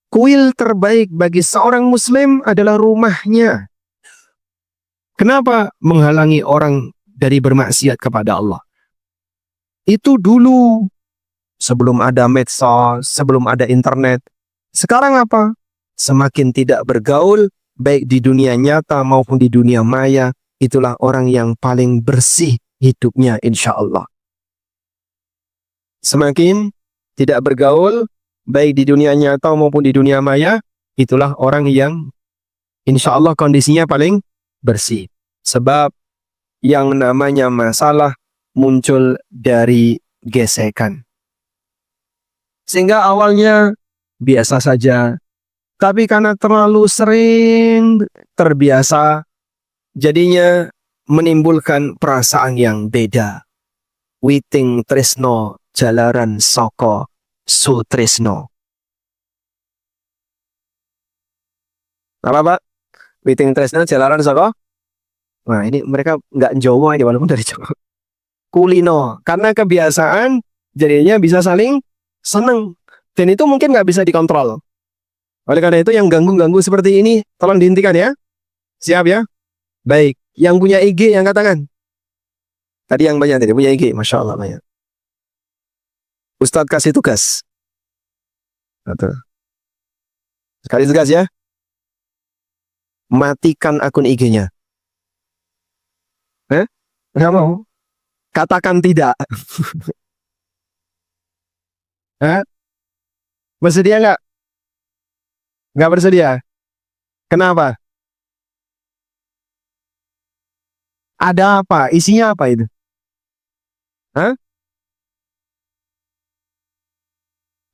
Kuil terbaik bagi seorang muslim adalah rumahnya. Kenapa menghalangi orang dari bermaksiat kepada Allah? Itu dulu. Sebelum ada medsos, sebelum ada internet. Sekarang apa? Semakin tidak bergaul, baik di dunia nyata maupun di dunia maya, itulah orang yang paling bersih hidupnya insya Allah. Semakin tidak bergaul, baik di dunia nyata maupun di dunia maya, itulah orang yang insya Allah kondisinya paling bersih. Sebab yang namanya masalah muncul dari gesekan. Sehingga awalnya biasa saja, tapi karena terlalu sering terbiasa, jadinya menimbulkan perasaan yang beda. Witing tresno jalaran soko sutresno. Apa Pak? Witing tresno jalaran soko? Nah ini mereka nggak Jawa ini walaupun dari Jawa. Kulino. Karena kebiasaan jadinya bisa saling seneng. Dan itu mungkin nggak bisa dikontrol. Oleh karena itu yang ganggu-ganggu seperti ini tolong dihentikan ya. Siap ya? Baik. Yang punya IG yang katakan. Tadi yang banyak tadi punya IG. Masya Allah banyak. Ustadz kasih tugas. Betul. Sekali tugas ya. Matikan akun IG-nya. Nggak mau. Katakan tidak. Bersedia nggak? Nggak bersedia. Kenapa? Ada apa? Isinya apa itu?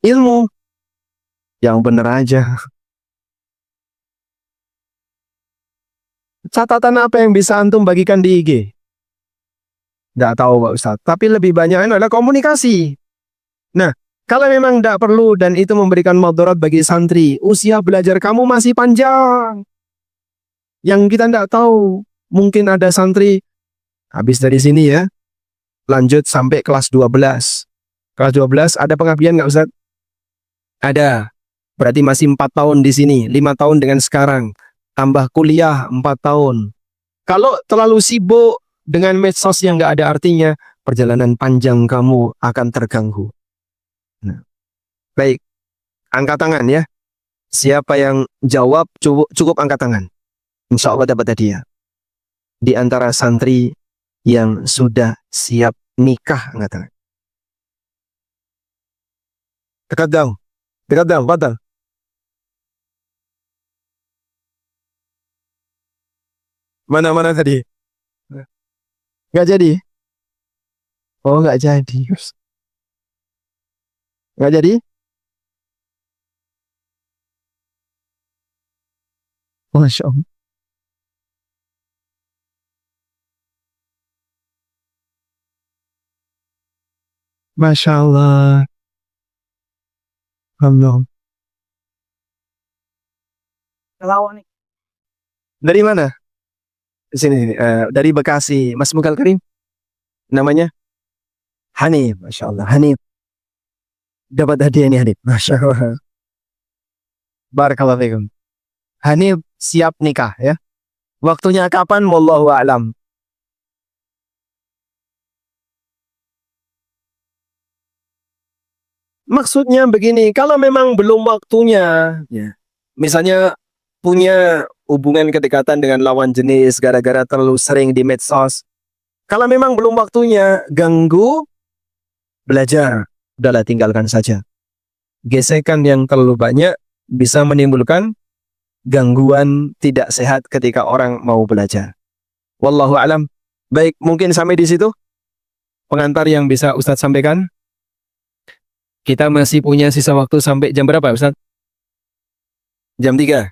Ilmu. Yang bener aja. Catatan apa yang bisa antum bagikan di IG? Nggak tahu Pak Ustadz. Tapi lebih banyak adalah komunikasi. Nah, kalau memang tidak perlu dan itu memberikan mudarat bagi santri, usia belajar kamu masih panjang. Yang kita tidak tahu, mungkin ada santri habis dari sini ya, lanjut sampai kelas 12. Kelas 12 ada pengabdian nggak Ustaz? Ada. Berarti masih 4 tahun di sini, 5 tahun dengan sekarang. Tambah kuliah 4 tahun. Kalau terlalu sibuk dengan medsos yang nggak ada artinya, perjalanan panjang kamu akan terganggu. Nah, baik, angkat tangan ya. Siapa yang jawab cukup angkat tangan. Insya Allah dapat hadiah. Di antara santri yang sudah siap nikah, angkat tangan. Dekat dong, batal. Mana tadi? Nggak jadi? Oh, nggak jadi. Nggak jadi? Masya Allah. Masya Allah. Allah. Dari mana? Di sini, dari Bekasi. Mas Mukal Karim. Namanya? Hanif. Masya Allah. Hanif. Dapat hadiah ini Hanif. Masya Allah. Barakallahu fikum. Hanif siap nikah ya. Waktunya kapan? Wallahu a'lam. Maksudnya begini, kalau memang belum waktunya, ya, misalnya punya hubungan kedekatan dengan lawan jenis gara-gara terlalu sering di medsos. Kalau memang belum waktunya, ganggu belajar, udahlah tinggalkan saja. Gesekan yang terlalu banyak bisa menimbulkan gangguan tidak sehat ketika orang mau belajar. Wallahu alam. Baik, mungkin sampai di situ pengantar yang bisa Ustadz sampaikan. Kita masih punya sisa waktu sampai jam berapa Ustadz? Jam 3.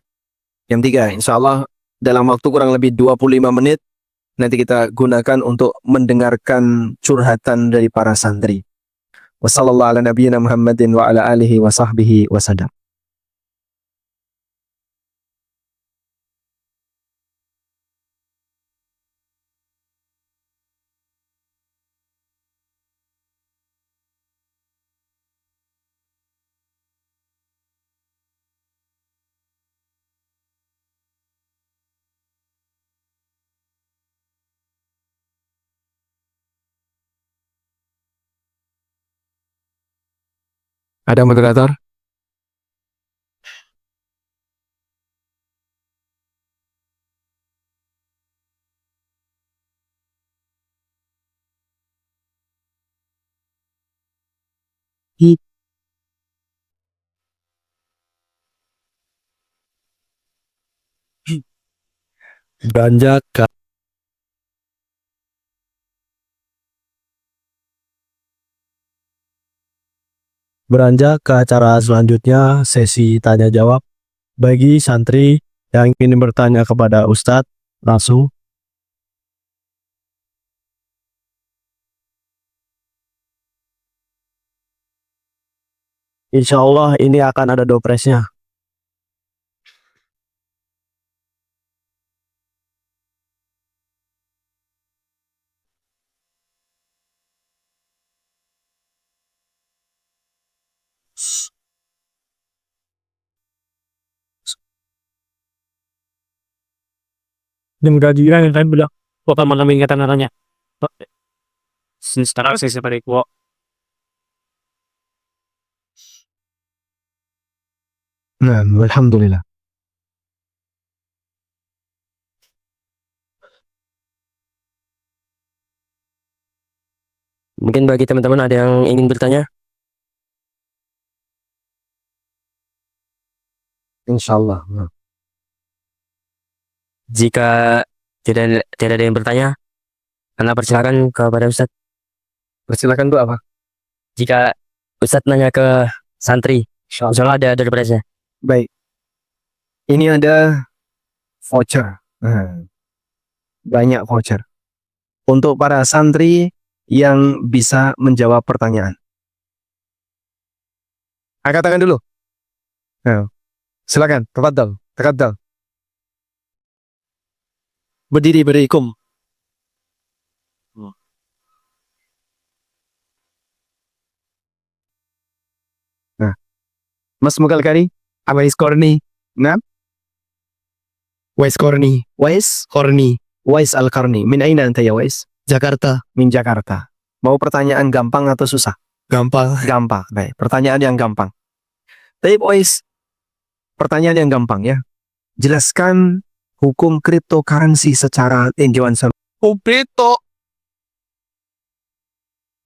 Jam 3. Insya Allah dalam waktu kurang lebih 25 menit nanti kita gunakan untuk mendengarkan curhatan dari para santri. Wassallallahu ala nabiyyina Muhammadin wa ala alihi wa sahbihi wasallam. Ada moderator? Beranjak ke acara selanjutnya, sesi tanya jawab bagi santri yang ingin bertanya kepada Ustadz langsung. Insya Allah ini akan ada dopresnya. Dan gajian yang kan bilang, kok mana ingatan naranya. Sekarang saya seperti kok. Nah, alhamdulillah. Mungkin bagi teman-teman ada yang ingin bertanya? Insya Allah. Jika tidak ada yang bertanya, Anda persilakan kepada Ustadz. Persilakan Bu apa? Jika Ustadz nanya ke santri, insya Allah ada dopresnya. Baik. Ini ada voucher. Banyak voucher. Untuk para santri yang bisa menjawab pertanyaan. Angkat tangan dulu. Silakan, tafadhal. Berdiri berikum. Mas Mukalkari, Awais Korni, nah, Wais Korni, Wais, Korni, Wais Al-Karni. Min aina anta ya Wais? Jakarta. Min Jakarta. Mau pertanyaan gampang atau susah? Gampang. Gampang. Baik, pertanyaan yang gampang. Tapi Wais, pertanyaan yang gampang ya. Jelaskan hukum cryptocurrency secara tinjauan. Kuplito.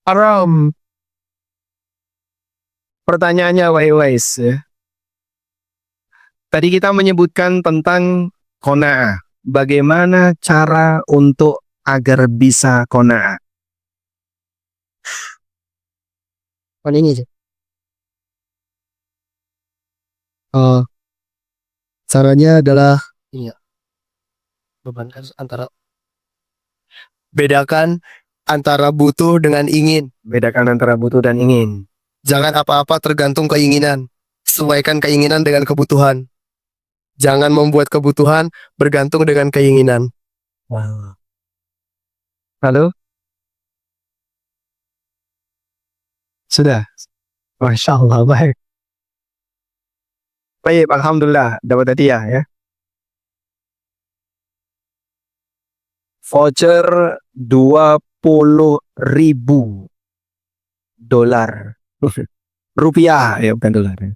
Haram. Pertanyaannya Wais ya. Tadi kita menyebutkan tentang qanaah. Bagaimana cara untuk agar bisa qanaah? Ini sih. Caranya adalah ini ya. Bebankan antara bedakan antara butuh dengan ingin. Bedakan antara butuh dan ingin. Jangan apa-apa tergantung keinginan. Sesuaikan keinginan dengan kebutuhan. Jangan membuat kebutuhan bergantung dengan keinginan. Wow. Halo? Sudah? Masya Allah, baik. Baik, Alhamdulillah, dapat hadiah ya. Voucher 20.000 dolar. Rupiah, ya bukan dolar. Ya.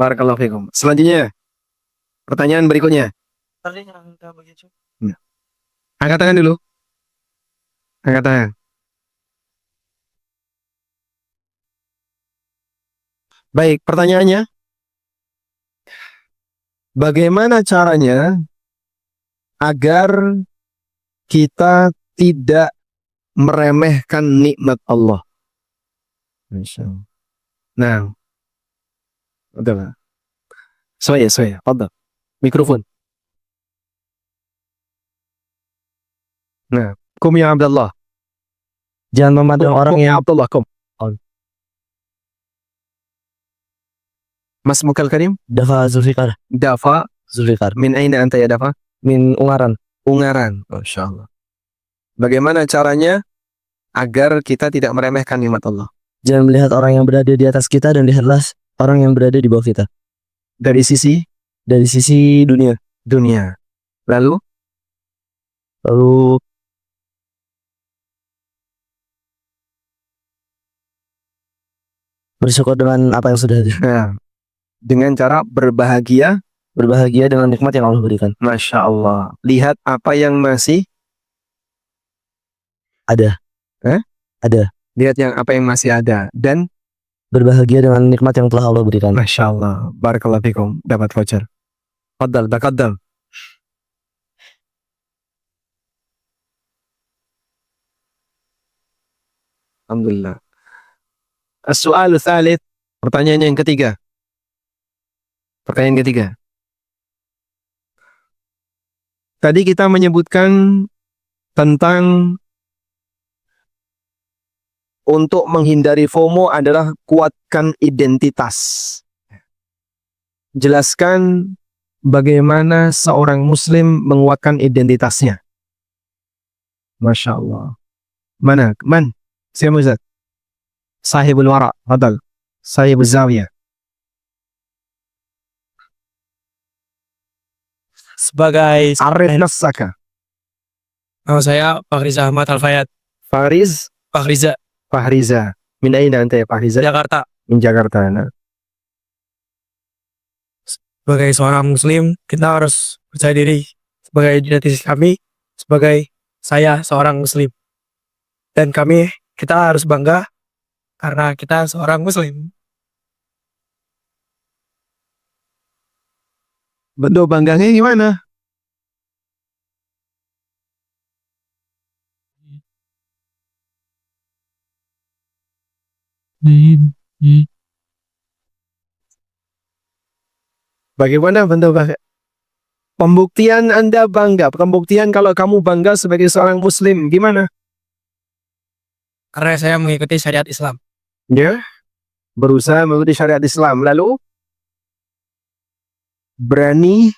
Barakallahu fikum. Selanjutnya, pertanyaan berikutnya. Angkat tangan dulu. Angkat tangan. Baik, pertanyaannya. Bagaimana caranya agar kita tidak meremehkan nikmat Allah? Nah, udah. Soya, fadhal. Mikrofon. Nah, kum ya Abdullah. Jangan memandang orang Kum ya yang Abdullah, kum. Mas Mukal Karim, Dafa Zulfikar. Dafa, Zulfikar. min aina anta ya Dafa? Min Ungaran. Ungaran, Masya Allah. Bagaimana caranya agar kita tidak meremehkan nikmat Allah? Jangan melihat orang yang berada di atas kita dan lihatlah orang yang berada di bawah kita. Dari sisi Dari sisi dunia. dunia. Lalu, Lalu bersyukur dengan apa yang sudah ada. nah, dengan cara berbahagia, Berbahagia dengan nikmat yang Allah berikan. Masya Allah. Lihat apa yang masih Ada. Eh? Ada. lihat yang apa yang masih ada dan Berbahagia dengan nikmat yang telah Allah berikan. Masya Allah. Barakallahu fikum. Dapat voucher. Fadal, taqaddam. Alhamdulillah. As-soal tsalits. Pertanyaan yang ketiga. Pertanyaan ketiga. Tadi kita menyebutkan tentang untuk menghindari FOMO adalah kuatkan identitas. Jelaskan bagaimana seorang muslim menguatkan identitasnya. Masya Allah. Mana? Man? Siapa Ustaz? Sahibul Wara. Fadal. Sahibul Zawiyah. Sebagai Arif nafsaka. nama saya Fahriza Ahmad Al-Fayad. Fariz Fahriza, Fahriza. Min aina anta ya Fahriza? Jakarta. Min Jakarta. Nah. Sebagai seorang muslim, kita harus percaya diri sebagai identitas kami, sebagai saya seorang muslim. Dan kita harus bangga karena kita seorang muslim. Bentuk bangganya gimana? Bagaimana bentuk bangga? Pembuktian Anda bangga. Pembuktian kalau kamu bangga sebagai seorang muslim. Gimana? Karena saya mengikuti syariat Islam. Ya. Berusaha mengikuti syariat Islam. Lalu berani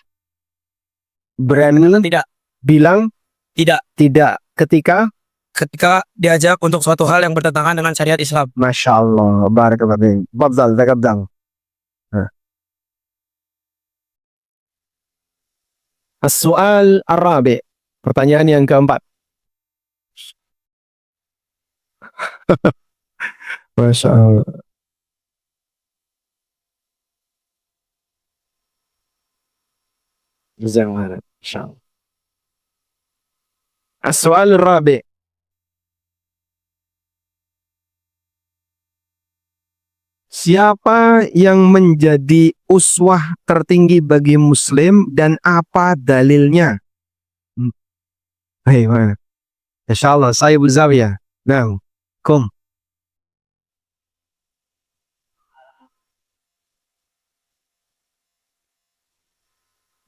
Tidak, bilang tidak, tidak ketika ketika diajak untuk suatu hal yang bertentangan dengan syariat Islam. Masya Allah. Barakallahu fiik. Tafadhal, taqaddam. As-soal ar-rabi'. Pertanyaan yang keempat. Masya Allah. Jazakallah. Insyaallah. As-soal ar-rabi'. Siapa yang menjadi uswah tertinggi bagi Muslim dan apa dalilnya? Hei, mana? Insyaallah, saya Zawiyah. Nah, kum.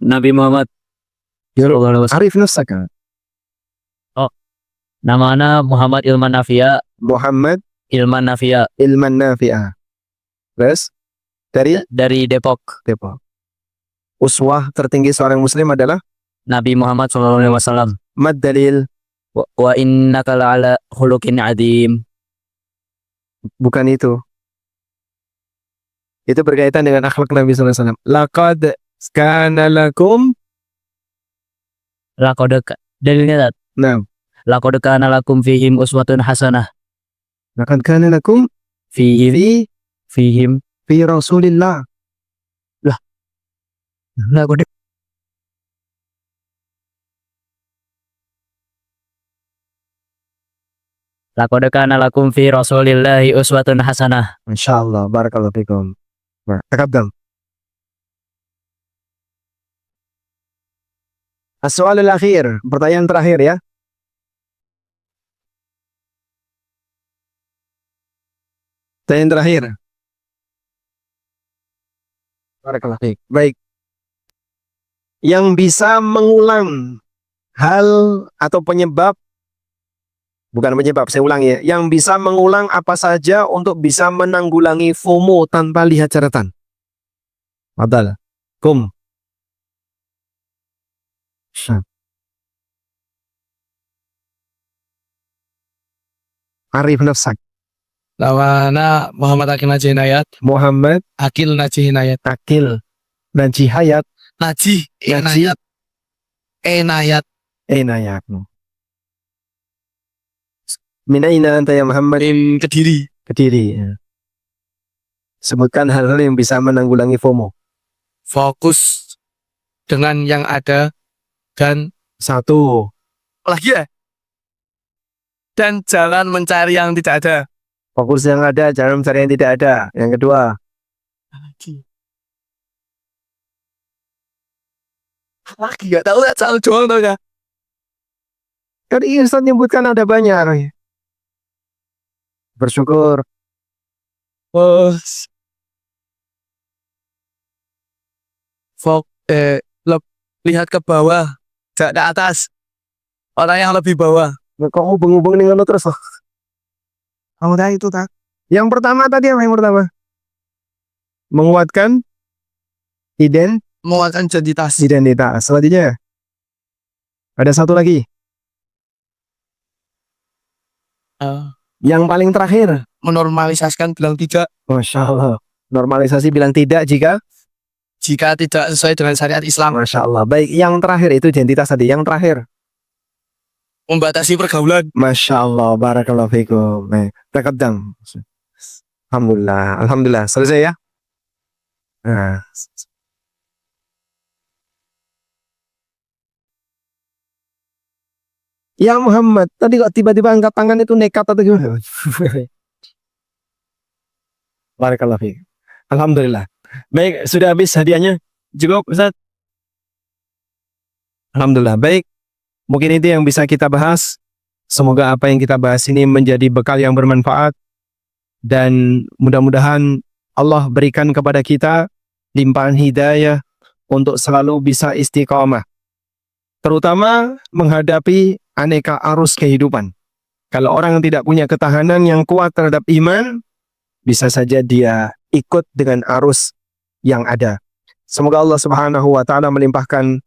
Nabi Muhammad. Arif nafsaka. Namanya Muhammad Ilman Nafia. Muhammad Ilman Nafia Ilman Nafi'ah. Terus dari Depok. Depok. Uswah tertinggi seorang Muslim adalah Nabi Muhammad SAW. mad dalil, Wa innaka la'ala khuluqin adim. bukan itu. Itu berkaitan dengan akhlak Nabi SAW. Laqad kana lakum. Dalilnya dat. Nah, Laqad kana lakum fihim uswatun hasanah. laqad kana lakum Fihim. Fihim. fi Rasulillah. Laqad kana lakum fi rasulillahi uswatun hasanah. Insyaallah, barakallahu fikum. Taqaddam. As-soal al-akhir, pertanyaan terakhir ya. Pertanyaan terakhir. Barakallahu fiik. Baik. Yang bisa mengulang hal atau penyebab, bukan penyebab, saya ulangi ya. Yang bisa mengulang apa saja untuk bisa menanggulangi FOMO tanpa lihat catatan. Fadal. Kum. Arif nafsak. Namanya Muhammad Akil Najih Hinayat. Muhammad Akil Najih Hinayat. Akil Najih Hayat Najih Hinayat. Enayat. Enayakmu. Min aina anta ya Muhammad? Min Kediri. Kediri. Ya. Sebutkan hal-hal yang bisa menanggulangi FOMO. Fokus dengan yang ada dan Satu. lagi ya. Dan jalan mencari yang tidak ada. Fokus yang ada, jangan mencari yang tidak ada. Yang kedua. Lagi gak tahu ya, satu doang tau ya. Tadi Ustaz nyebutkan ada banyak. Bersyukur. Bos. Lihat ke bawah, tidak ke atas. Orang yang lebih bawah. Kok hubung-hubung dengan lo terus? Kamu tahu itu tak? Yang pertama tadi apa yang pertama? Menguatkan Menguatkan identitas. identitas. Selanjutnya ada satu lagi. Yang paling terakhir. Menormalisasikan bilang tidak. Masya Allah. Normalisasi bilang tidak jika Tidak sesuai dengan syariat Islam. Masya Allah. Baik, yang terakhir itu identitas tadi. Yang terakhir. Membatasi pergaulan. Masya Allah. Barakallahu fikum. Taqaddam. Alhamdulillah. Alhamdulillah. Selesai ya? Nah. Ya Muhammad, tadi kok tiba-tiba angkat tangan itu nekat atau gimana? Barakallahu fiik. Alhamdulillah. Baik, sudah habis hadiahnya? Cukup, Ustaz? Alhamdulillah. Baik, mungkin itu yang bisa kita bahas. Semoga apa yang kita bahas ini menjadi bekal yang bermanfaat. Dan mudah-mudahan Allah berikan kepada kita limpahan hidayah untuk selalu bisa istiqamah. Terutama menghadapi aneka arus kehidupan. Kalau orang tidak punya ketahanan yang kuat terhadap iman, bisa saja dia ikut dengan arus yang ada. Semoga Allah Subhanahu wa taala melimpahkan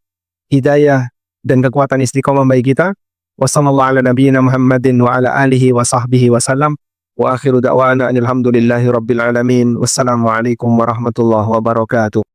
hidayah dan kekuatan istiqomah bagi kita. Wa sallallahu ala nabiyyina Muhammadin wa ala alihi wa sahbihi wa sallam. Wa akhiru da'wana alhamdulillahi rabbil alamin. Wassalamualaikum warahmatullahi wabarakatuh.